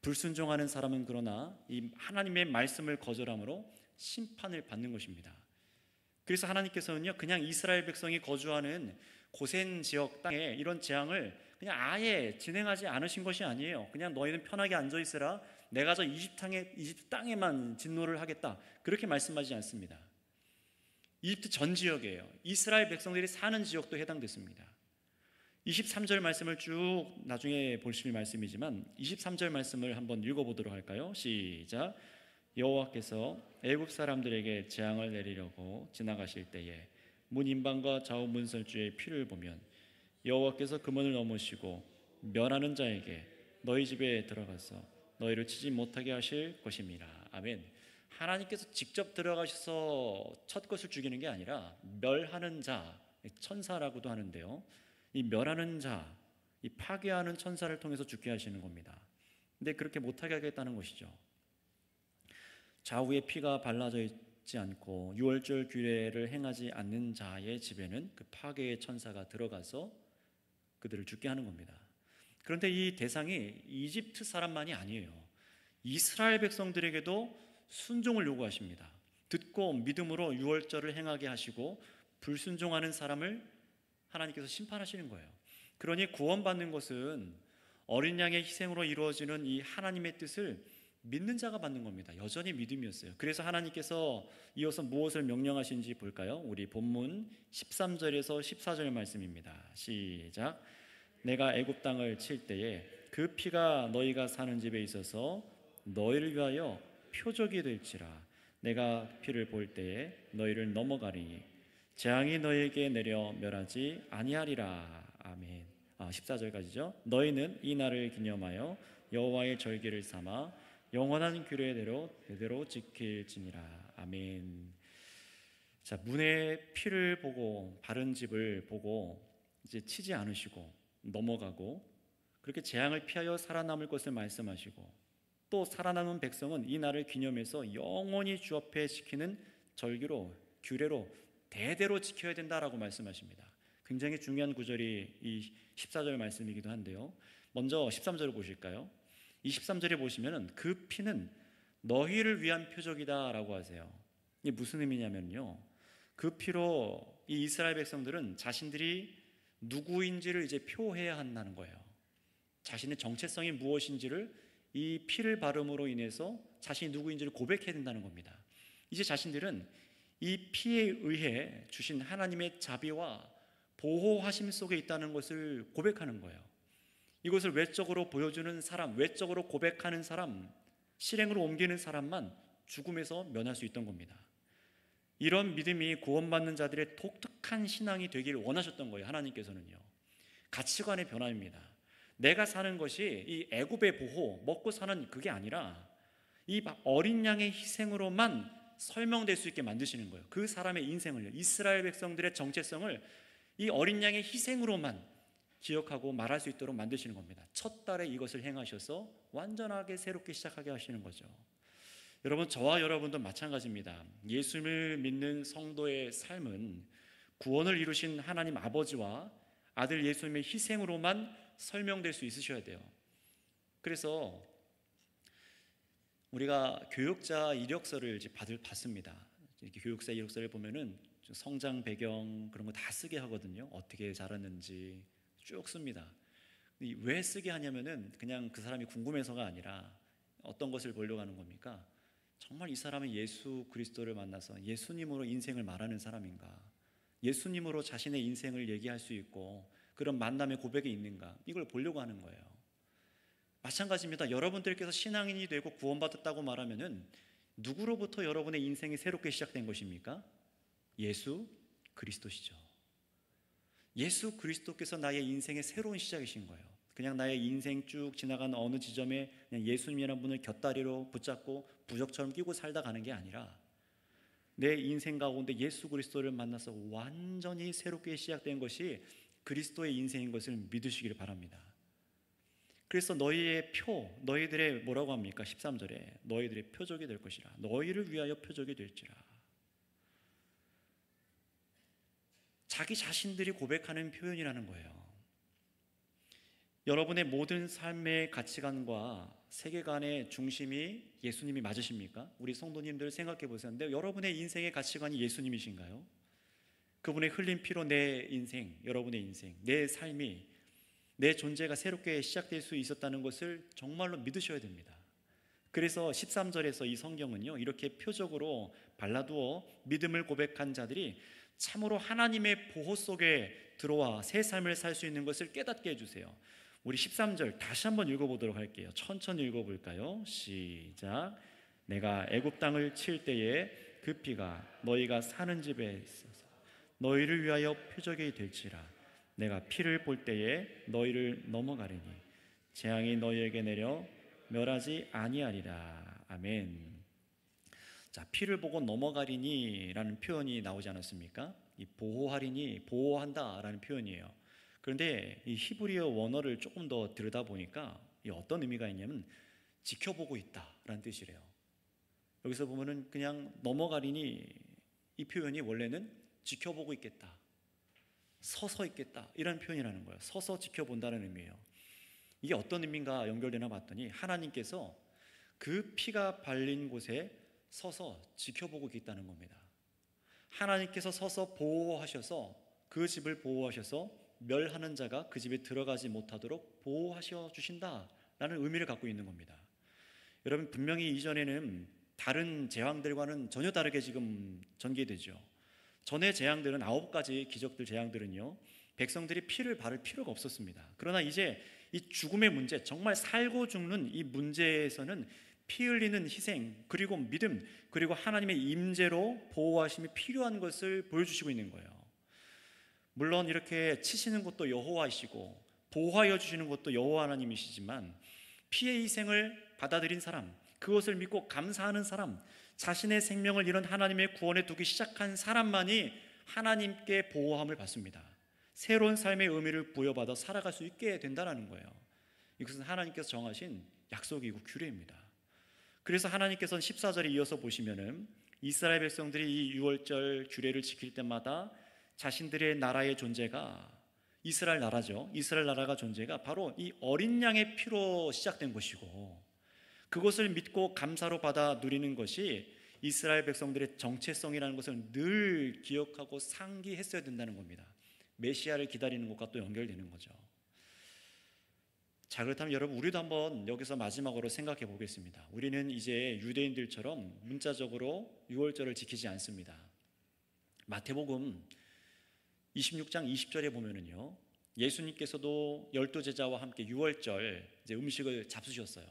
불순종하는 사람은 그러나 이 하나님의 말씀을 거절함으로 심판을 받는 것입니다. 그래서 하나님께서는요, 그냥 이스라엘 백성이 거주하는 고센 지역 땅에 이런 재앙을 그냥 아예 진행하지 않으신 것이 아니에요. 그냥 너희는 편하게 앉아 있으라, 내가 저 이집트 땅에만 진노를 하겠다, 그렇게 말씀하지 않습니다. 이집트 전 지역이에요. 이스라엘 백성들이 사는 지역도 해당됐습니다. 23절 말씀을 쭉 나중에 보실 말씀이지만 23절 말씀을 한번 읽어보도록 할까요? 시작. 여호와께서 애굽 사람들에게 재앙을 내리려고 지나가실 때에 문 임방과 좌우 문설주의 피를 보면 여호와께서 그 문을 넘으시고 멸하는 자에게 너희 집에 들어가서 너희를 치지 못하게 하실 것입니다. 아멘. 하나님께서 직접 들어가셔서 첫 것을 죽이는 게 아니라 멸하는 자, 천사라고도 하는데요, 이 멸하는 자, 이 파괴하는 천사를 통해서 죽게 하시는 겁니다. 근데 그렇게 못하게 하겠다는 것이죠. 좌우에 피가 발라져 있지 않고 유월절 규례를 행하지 않는 자의 집에는 그 파괴의 천사가 들어가서 그들을 죽게 하는 겁니다. 그런데 이 대상이 이집트 사람만이 아니에요. 이스라엘 백성들에게도 순종을 요구하십니다. 듣고 믿음으로 유월절을 행하게 하시고 불순종하는 사람을 하나님께서 심판하시는 거예요. 그러니 구원받는 것은 어린 양의 희생으로 이루어지는 이 하나님의 뜻을 믿는 자가 받는 겁니다. 여전히 믿음이었어요. 그래서 하나님께서 이어서 무엇을 명령하신지 볼까요? 우리 본문 13절에서 14절 말씀입니다. 시작. 내가 애굽 땅을 칠 때에 그 피가 너희가 사는 집에 있어서 너희를 위하여 표적이 될지라. 내가 피를 볼 때에 너희를 넘어가리니 재앙이 너희에게 내려 멸하지 아니하리라. 아멘. 14절까지죠. 너희는 이 날을 기념하여 여호와의 절기를 삼아 영원한 규례대로 대대로 지킬지니라. 아멘. 자, 문의 피를 보고 바른 집을 보고 이제 치지 않으시고 넘어가고 그렇게 재앙을 피하여 살아남을 것을 말씀하시고 또 살아남은 백성은 이 날을 기념해서 영원히 주 앞에 지키는 절기로 규례로 대대로 지켜야 된다라고 말씀하십니다. 굉장히 중요한 구절이 이 14절 말씀이기도 한데요, 먼저 13절을 보실까요? 이 13절에 보시면 그 피는 너희를 위한 표적이다라고 하세요. 이게 무슨 의미냐면요, 그 피로 이 이스라엘 백성들은 자신들이 누구인지를 이제 표해야 한다는 거예요. 자신의 정체성이 무엇인지를 이 피를 바름으로 인해서 자신이 누구인지를 고백해야 된다는 겁니다. 이제 자신들은 이 피에 의해 주신 하나님의 자비와 보호하심 속에 있다는 것을 고백하는 거예요. 이것을 외적으로 보여주는 사람, 외적으로 고백하는 사람, 실행으로 옮기는 사람만 죽음에서 면할 수 있던 겁니다. 이런 믿음이 구원받는 자들의 독특한 신앙이 되길 원하셨던 거예요. 하나님께서는요. 가치관의 변화입니다. 내가 사는 것이 이 애굽의 보호, 먹고 사는 그게 아니라 이 어린 양의 희생으로만 설명될 수 있게 만드시는 거예요. 그 사람의 인생을요, 이스라엘 백성들의 정체성을 이 어린 양의 희생으로만 기억하고 말할 수 있도록 만드시는 겁니다. 첫 달에 이것을 행하셔서 완전하게 새롭게 시작하게 하시는 거죠. 여러분, 저와 여러분도 마찬가지입니다. 예수를 믿는 성도의 삶은 구원을 이루신 하나님 아버지와 아들 예수님의 희생으로만 설명될 수 있으셔야 돼요. 그래서 우리가 교육자 이력서를 이제 받습니다. 이렇게 교육자 이력서를 보면은 성장 배경 그런 거 다 쓰게 하거든요. 어떻게 자랐는지 쭉 씁니다. 왜 쓰게 하냐면은 그냥 그 사람이 궁금해서가 아니라 어떤 것을 보려고 하는 겁니까? 정말 이 사람은 예수 그리스도를 만나서 예수님으로 인생을 말하는 사람인가? 예수님으로 자신의 인생을 얘기할 수 있고 그런 만남의 고백이 있는가? 이걸 보려고 하는 거예요. 마찬가지입니다. 여러분들께서 신앙인이 되고 구원받았다고 말하면은 누구로부터 여러분의 인생이 새롭게 시작된 것입니까? 예수 그리스도시죠. 예수 그리스도께서 나의 인생의 새로운 시작이신 거예요. 그냥 나의 인생 쭉 지나간 어느 지점에 그냥 예수님이라는 분을 곁다리로 붙잡고 부적처럼 끼고 살다 가는 게 아니라 내 인생 가운데 예수 그리스도를 만나서 완전히 새롭게 시작된 것이 그리스도의 인생인 것을 믿으시기를 바랍니다. 그래서 너희들의 뭐라고 합니까? 13절에 너희들의 표적이 될 것이라. 너희를 위하여 표적이 될지라. 자기 자신들이 고백하는 표현이라는 거예요. 여러분의 모든 삶의 가치관과 세계관의 중심이 예수님이 맞으십니까? 우리 성도님들 생각해 보세요. 근데 여러분의 인생의 가치관이 예수님이신가요? 그분의 흘린 피로 내 인생, 여러분의 인생, 내 삶이, 내 존재가 새롭게 시작될 수 있었다는 것을 정말로 믿으셔야 됩니다. 그래서 13절에서 이 성경은요, 이렇게 표적으로 발라두어 믿음을 고백한 자들이 참으로 하나님의 보호 속에 들어와 새 삶을 살 수 있는 것을 깨닫게 해주세요. 우리 13절 다시 한번 읽어보도록 할게요. 천천히 읽어볼까요? 시작. 내가 애굽 땅을 칠 때에 그 피가 너희가 사는 집에 있어서 너희를 위하여 표적이 될지라. 내가 피를 볼 때에 너희를 넘어가리니 재앙이 너희에게 내려 멸하지 아니하리라. 아멘. 자, 피를 보고 넘어가리니 라는 표현이 나오지 않았습니까? 이 보호하리니, 보호한다 라는 표현이에요. 그런데 이 히브리어 원어를 조금 더 들여다보니까 이 어떤 의미가 있냐면 지켜보고 있다 라는 뜻이래요. 여기서 보면은 그냥 넘어가리니 이 표현이 원래는 지켜보고 있겠다, 서서 있겠다 이런 표현이라는 거예요. 서서 지켜본다는 의미예요. 이게 어떤 의미인가 연결되나 봤더니 하나님께서 그 피가 발린 곳에 서서 지켜보고 있다는 겁니다. 하나님께서 서서 보호하셔서 그 집을 보호하셔서 멸하는 자가 그 집에 들어가지 못하도록 보호하셔 주신다라는 의미를 갖고 있는 겁니다. 여러분, 분명히 이전에는 다른 재앙들과는 전혀 다르게 지금 전개되죠. 전의 재앙들은 9가지 기적들 재앙들은요, 백성들이 피를 바를 필요가 없었습니다. 그러나 이제 이 죽음의 문제, 정말 살고 죽는 이 문제에서는 피 흘리는 희생, 그리고 믿음, 그리고 하나님의 임재로 보호하심이 필요한 것을 보여주시고 있는 거예요. 물론 이렇게 치시는 것도 여호와이시고 보호하여 주시는 것도 여호와 하나님이시지만 피의 희생을 받아들인 사람, 그것을 믿고 감사하는 사람, 자신의 생명을 잃은 하나님의 구원에 두기 시작한 사람만이 하나님께 보호함을 받습니다. 새로운 삶의 의미를 부여받아 살아갈 수 있게 된다는 거예요. 이것은 하나님께서 정하신 약속이고 규례입니다. 그래서 하나님께서는 14절에 이어서 보시면은 이스라엘 백성들이 이 유월절 규례를 지킬 때마다 자신들의 나라의 존재가 이스라엘 나라죠. 이스라엘 나라가 존재가 바로 이 어린 양의 피로 시작된 것이고 그것을 믿고 감사로 받아 누리는 것이 이스라엘 백성들의 정체성이라는 것을 늘 기억하고 상기했어야 된다는 겁니다. 메시아를 기다리는 것과 또 연결되는 거죠. 자, 그렇다면 여러분, 우리도 한번 여기서 마지막으로 생각해 보겠습니다. 우리는 이제 유대인들처럼 문자적으로 유월절을 지키지 않습니다. 마태복음 26장 20절에 보면은요, 예수님께서도 12제자와 함께 유월절 이제 음식을 잡수셨어요.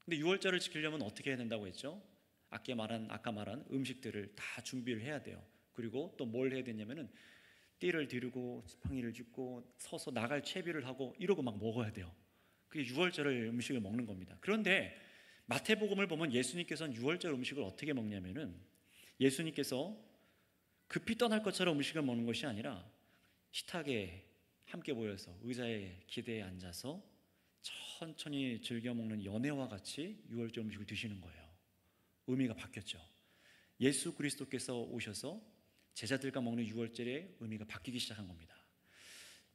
근데 유월절을 지키려면 어떻게 해야 된다고 했죠? 아까 말한 음식들을 다 준비를 해야 돼요. 그리고 또 뭘 해야 되냐면은 띠를 두르고 지팡이를 짚고 서서 나갈 채비를 하고 이러고 막 먹어야 돼요. 그게 유월절 음식을 먹는 겁니다. 그런데 마태복음을 보면 예수님께서는 유월절 음식을 어떻게 먹냐면은 예수님께서 급히 떠날 것처럼 음식을 먹는 것이 아니라 식탁에 함께 모여서 의자에 기대에 앉아서 천천히 즐겨 먹는 연회와 같이 유월절 음식을 드시는 거예요. 의미가 바뀌었죠. 예수 그리스도께서 오셔서 제자들과 먹는 유월절의 의미가 바뀌기 시작한 겁니다.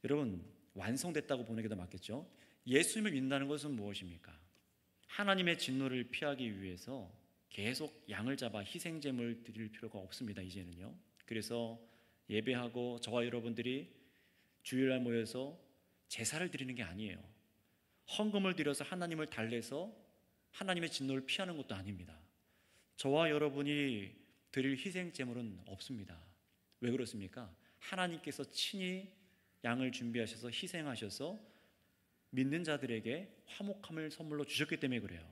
여러분, 완성됐다고 보는 게 더 맞겠죠? 예수님을 믿는다는 것은 무엇입니까? 하나님의 진노를 피하기 위해서 계속 양을 잡아 희생제물 드릴 필요가 없습니다. 이제는요. 그래서 예배하고 저와 여러분들이 주일날 모여서 제사를 드리는 게 아니에요. 헌금을 드려서 하나님을 달래서 하나님의 진노를 피하는 것도 아닙니다. 저와 여러분이 드릴 희생제물은 없습니다. 왜 그렇습니까? 하나님께서 친히 양을 준비하셔서 희생하셔서 믿는 자들에게 화목함을 선물로 주셨기 때문에 그래요.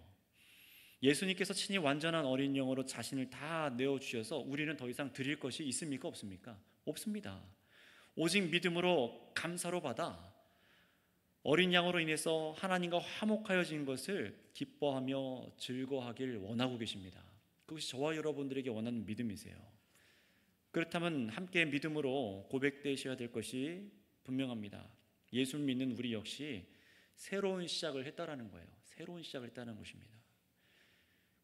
예수님께서 친히 완전한 어린 양으로 자신을 다 내어주셔서 우리는 더 이상 드릴 것이 있습니까? 없습니까? 없습니다. 오직 믿음으로 감사로 받아 어린 양으로 인해서 하나님과 화목하여진 것을 기뻐하며 즐거워하길 원하고 계십니다. 그것이 저와 여러분들에게 원하는 믿음이세요. 그렇다면 함께 믿음으로 고백되셔야 될 것이 분명합니다. 예수를 믿는 우리 역시 새로운 시작을 했다라는 거예요. 새로운 시작을 했다는 것입니다.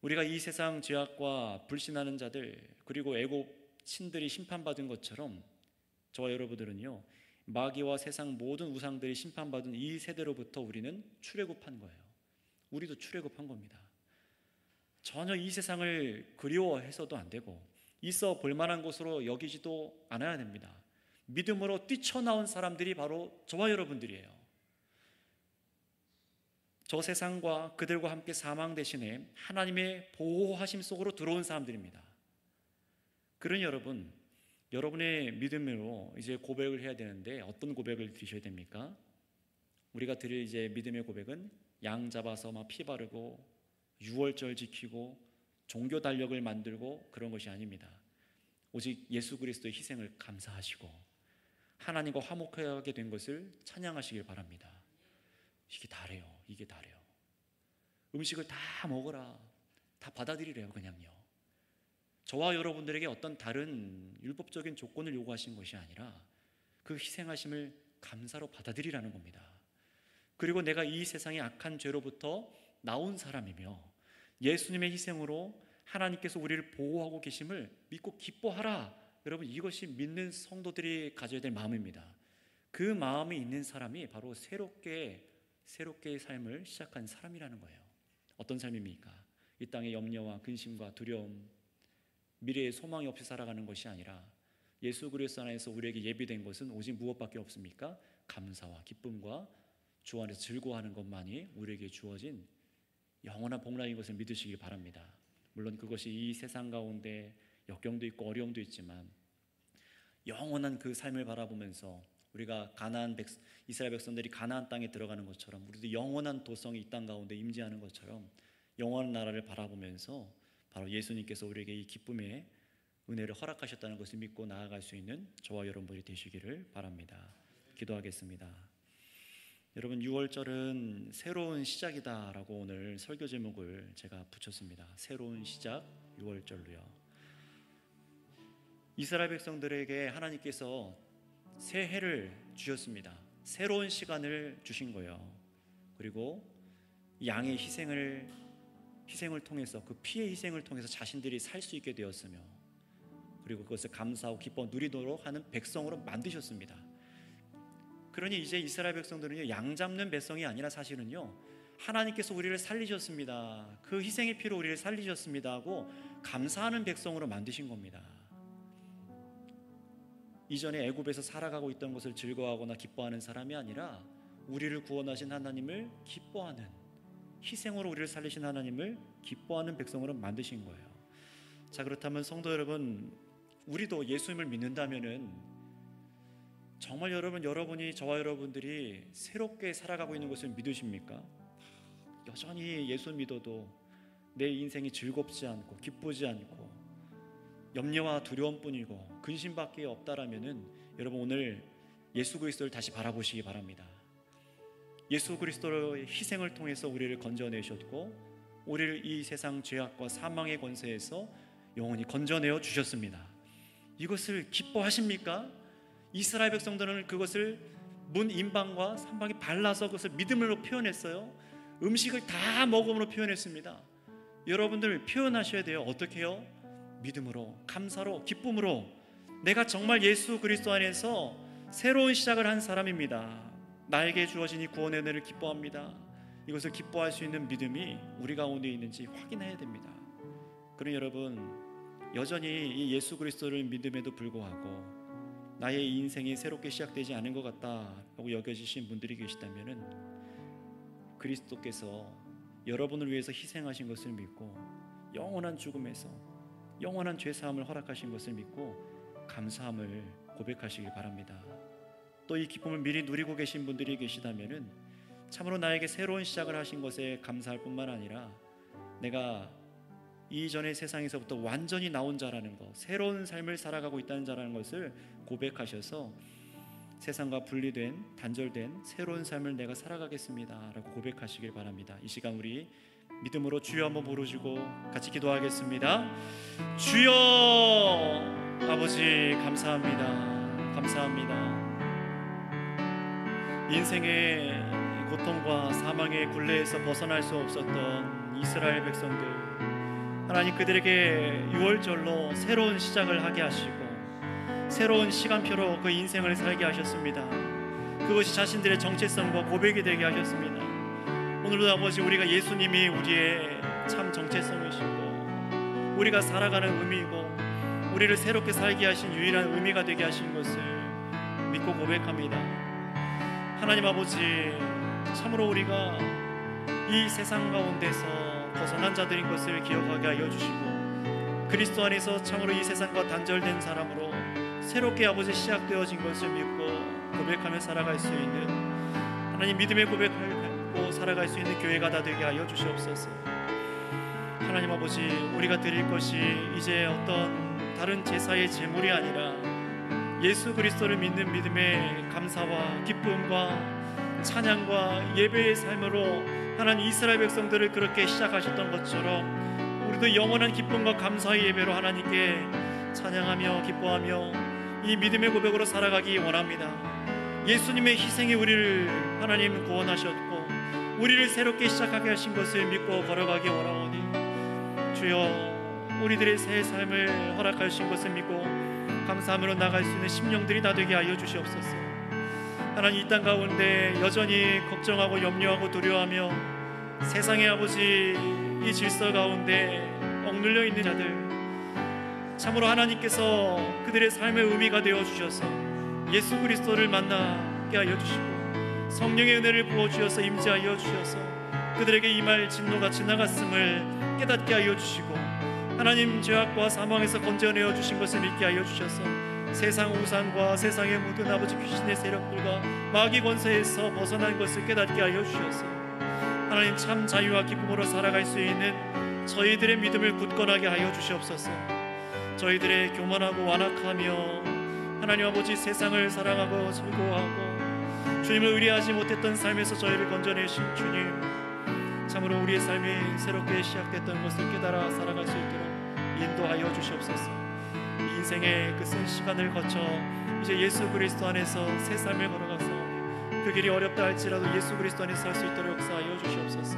우리가 이 세상 죄악과 불신하는 자들 그리고 애굽 신들이 심판받은 것처럼 저와 여러분들은요, 마귀와 세상 모든 우상들이 심판받은 이 세대로부터 우리는 출애굽한 거예요. 우리도 출애굽한 겁니다. 전혀 이 세상을 그리워해서도 안 되고 있어 볼 만한 곳으로 여기지도 않아야 됩니다. 믿음으로 뛰쳐나온 사람들이 바로 저와 여러분들이에요. 저 세상과 그들과 함께 사망 대신에 하나님의 보호하심 속으로 들어온 사람들입니다. 그러니 여러분, 여러분의 믿음으로 이제 고백을 해야 되는데 어떤 고백을 드리셔야 됩니까? 우리가 드릴 이제 믿음의 고백은 양 잡아서 막 피 바르고 유월절 지키고 종교 달력을 만들고 그런 것이 아닙니다. 오직 예수 그리스도의 희생을 감사하시고 하나님과 화목하게 된 것을 찬양하시길 바랍니다. 이게 다래요. 이게 다래요. 음식을 다 먹어라. 다 받아들이래요. 그냥요. 저와 여러분들에게 어떤 다른 율법적인 조건을 요구하신 것이 아니라 그 희생하심을 감사로 받아들이라는 겁니다. 그리고 내가 이 세상의 악한 죄로부터 나온 사람이며 예수님의 희생으로 하나님께서 우리를 보호하고 계심을 믿고 기뻐하라. 여러분, 이것이 믿는 성도들이 가져야 될 마음입니다. 그 마음이 있는 사람이 바로 새롭게 삶을 시작한 사람이라는 거예요. 어떤 삶입니까? 이 땅의 염려와 근심과 두려움, 미래의 소망이 없이 살아가는 것이 아니라 예수 그리스도 안에서 우리에게 예비된 것은 오직 무엇밖에 없습니까? 감사와 기쁨과 주 안에서 즐거워하는 것만이 우리에게 주어진 영원한 복락인 것을 믿으시길 바랍니다. 물론 그것이 이 세상 가운데 역경도 있고 어려움도 있지만 영원한 그 삶을 바라보면서 우리가 이스라엘 백성들이 가나안 땅에 들어가는 것처럼 우리도 영원한 도성이 이 땅 가운데 임재하는 것처럼 영원한 나라를 바라보면서 바로 예수님께서 우리에게 이 기쁨의 은혜를 허락하셨다는 것을 믿고 나아갈 수 있는 저와 여러분들이 되시기를 바랍니다. 기도하겠습니다. 여러분, 6월절은 새로운 시작이다라고 오늘 설교 제목을 제가 붙였습니다. 새로운 시작 6월절로요. 이스라엘 백성들에게 하나님께서 새 해를 주셨습니다. 새로운 시간을 주신 거예요. 그리고 양의 희생을 통해서 그 피의 희생을 통해서 자신들이 살 수 있게 되었으며 그리고 그것을 감사하고 기뻐 누리도록 하는 백성으로 만드셨습니다. 그러니 이제 이스라엘 백성들은요, 양 잡는 백성이 아니라 사실은요, 하나님께서 우리를 살리셨습니다. 그 희생의 피로 우리를 살리셨습니다 하고 감사하는 백성으로 만드신 겁니다. 이전에 애굽에서 살아가고 있던 것을 즐거워하거나 기뻐하는 사람이 아니라 우리를 구원하신 하나님을 기뻐하는, 희생으로 우리를 살리신 하나님을 기뻐하는 백성으로 만드신 거예요. 자, 그렇다면 성도 여러분, 우리도 예수님을 믿는다면은 정말 여러분이 저와 여러분들이 새롭게 살아가고 있는 것을 믿으십니까? 여전히 예수 믿어도 내 인생이 즐겁지 않고 기쁘지 않고 염려와 두려움뿐이고 근심밖에 없다라면은 여러분 오늘 예수 그리스도를 다시 바라보시기 바랍니다. 예수 그리스도의 희생을 통해서 우리를 건져내셨고 우리를 이 세상 죄악과 사망의 권세에서 영원히 건져내어 주셨습니다. 이것을 기뻐하십니까? 이스라엘 백성들은 그것을 문 인방과 산방에 발라서 그것을 믿음으로 표현했어요. 음식을 다 먹음으로 표현했습니다. 여러분들 표현하셔야 돼요. 어떻게 해요? 믿음으로, 감사로, 기쁨으로. 내가 정말 예수 그리스도 안에서 새로운 시작을 한 사람입니다. 나에게 주어진 이 구원의 은혜를 기뻐합니다. 이것을 기뻐할 수 있는 믿음이 우리 가운데 있는지 확인해야 됩니다. 그럼 여러분 여전히 이 예수 그리스도를 믿음에도 불구하고 나의 인생이 새롭게 시작되지 않은 것 같다라고 여겨지신 분들이 계시다면은 그리스도께서 여러분을 위해서 희생하신 것을 믿고 영원한 죽음에서 영원한 죄사함을 허락하신 것을 믿고 감사함을 고백하시길 바랍니다. 또 이 기쁨을 미리 누리고 계신 분들이 계시다면은 참으로 나에게 새로운 시작을 하신 것에 감사할 뿐만 아니라 내가 이전의 세상에서부터 완전히 나온 자라는 것, 새로운 삶을 살아가고 있다는 자라는 것을 고백하셔서 세상과 분리된 단절된 새로운 삶을 내가 살아가겠습니다 라고 고백하시길 바랍니다. 이 시간 우리 믿음으로 주여 한번 부르시고 같이 기도하겠습니다. 주여 아버지 감사합니다. 감사합니다. 인생의 고통과 사망의 굴레에서 벗어날 수 없었던 이스라엘 백성들, 하나님 그들에게 6월절로 새로운 시작을 하게 하시고 새로운 시간표로 그 인생을 살게 하셨습니다. 그것이 자신들의 정체성과 고백이 되게 하셨습니다. 오늘도 아버지 우리가 예수님이 우리의 참 정체성이시고 우리가 살아가는 의미이고 우리를 새롭게 살게 하신 유일한 의미가 되게 하신 것을 믿고 고백합니다. 하나님 아버지 참으로 우리가 이 세상 가운데서 벗어난 자들인 것을 기억하게 하여 주시고 그리스도 안에서 참으로 이 세상과 단절된 사람으로 새롭게 아버지 시작되어진 것을 믿고 고백하며 살아갈 수 있는 하나님 믿음의 고백을 갖고 살아갈 수 있는 교회가 다 되게 하여 주시옵소서. 하나님 아버지 우리가 드릴 것이 이제 어떤 다른 제사의 제물이 아니라 예수 그리스도를 믿는 믿음의 감사와 기쁨과 찬양과 예배의 삶으로 하나님 이스라엘 백성들을 그렇게 시작하셨던 것처럼 우리도 영원한 기쁨과 감사의 예배로 하나님께 찬양하며 기뻐하며 이 믿음의 고백으로 살아가기 원합니다. 예수님의 희생이 우리를 하나님 구원하셨고 우리를 새롭게 시작하게 하신 것을 믿고 걸어가기 원하오니 주여 우리들의 새 삶을 허락하신 것을 믿고 감사함으로 나갈 수 있는 심령들이 다 되게 하여 주시옵소서. 하나님 이 땅 가운데 여전히 걱정하고 염려하고 두려워하며 세상의 아버지 이 질서 가운데 억눌려 있는 자들 참으로 하나님께서 그들의 삶의 의미가 되어 주셔서 예수 그리스도를 만나게 하여 주시고 성령의 은혜를 부어 주셔서 임재하여 주셔서 그들에게 임할 진노가 지나갔음을 깨닫게 하여 주시고 하나님 죄악과 사망에서 건져내어 주신 것을 믿게 하여 주셔서 세상 우상과 세상의 모든 아버지 귀신의 세력들과 마귀 권세에서 벗어난 것을 깨닫게 하여 주셔서 하나님 참 자유와 기쁨으로 살아갈 수 있는 저희들의 믿음을 굳건하게 하여 주시옵소서. 저희들의 교만하고 완악하며 하나님 아버지 세상을 사랑하고 즐거워하고 주님을 의뢰하지 못했던 삶에서 저희를 건져내신 주님 참으로 우리의 삶이 새롭게 시작됐던 것을 깨달아 살아갈 수 있도록 인도하여 주시옵소서. 이 인생의 그 쓴 시간을 거쳐 이제 예수 그리스도 안에서 새 삶을 걸어가서 그 길이 어렵다 할지라도 예수 그리스도 안에서 살 수 있도록 역사하여 주시옵소서.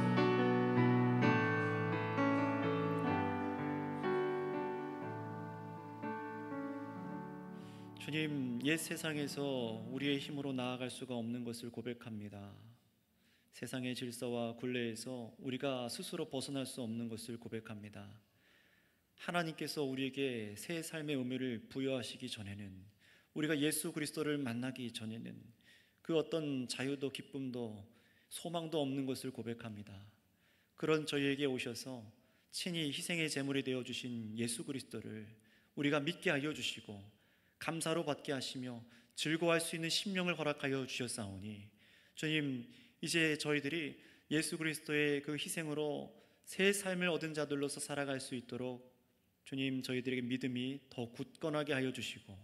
주님, 옛 세상에서 우리의 힘으로 나아갈 수가 없는 것을 고백합니다. 세상의 질서와 굴레에서 우리가 스스로 벗어날 수 없는 것을 고백합니다. 하나님께서 우리에게 새 삶의 의미를 부여하시기 전에는 우리가 예수 그리스도를 만나기 전에는 그 어떤 자유도 기쁨도 소망도 없는 것을 고백합니다. 그런 저희에게 오셔서 친히 희생의 제물이 되어주신 예수 그리스도를 우리가 믿게 하여 주시고 감사로 받게 하시며 즐거워할 수 있는 심령을 허락하여 주셨사오니 주님 이제 저희들이 예수 그리스도의 그 희생으로 새 삶을 얻은 자들로서 살아갈 수 있도록 주님, 저희들에게 믿음이 더 굳건하게 하여 주시고,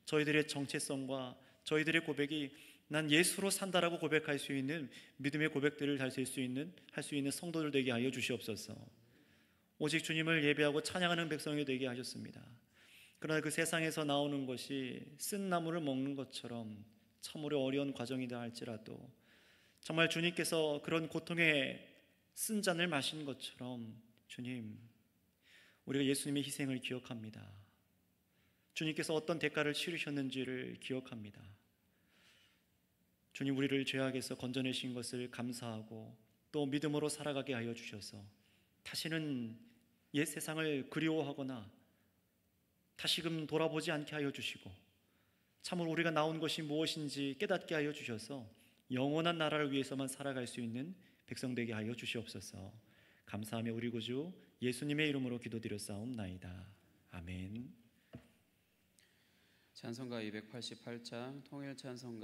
저희들의 정체성과 저희들의 고백이 난 예수로 산다라고 고백할 수 있는 믿음의 고백들을 할 수 있는 성도들 되게 하여 주시옵소서. 오직 주님을 예배하고 찬양하는 백성이 되게 하셨습니다. 그러나 그 세상에서 나오는 것이 쓴 나무를 먹는 것처럼 참으로 어려운 과정이다 할지라도, 정말 주님께서 그런 고통의 쓴 잔을 마신 것처럼 주님, 우리가 예수님의 희생을 기억합니다. 주님께서 어떤 대가를 치르셨는지를 기억합니다. 주님, 우리를 죄악에서 건져내신 것을 감사하고 또 믿음으로 살아가게 하여 주셔서 다시는 옛 세상을 그리워하거나 다시금 돌아보지 않게 하여 주시고, 참으로 우리가 나온 것이 무엇인지 깨닫게 하여 주셔서 영원한 나라를 위해서만 살아갈 수 있는 백성 되게 하여 주시옵소서. 감사하며 우리 구주 예수님의 이름으로 기도드렸사옵나이다. 아멘. 찬송가 288장 통일 찬송가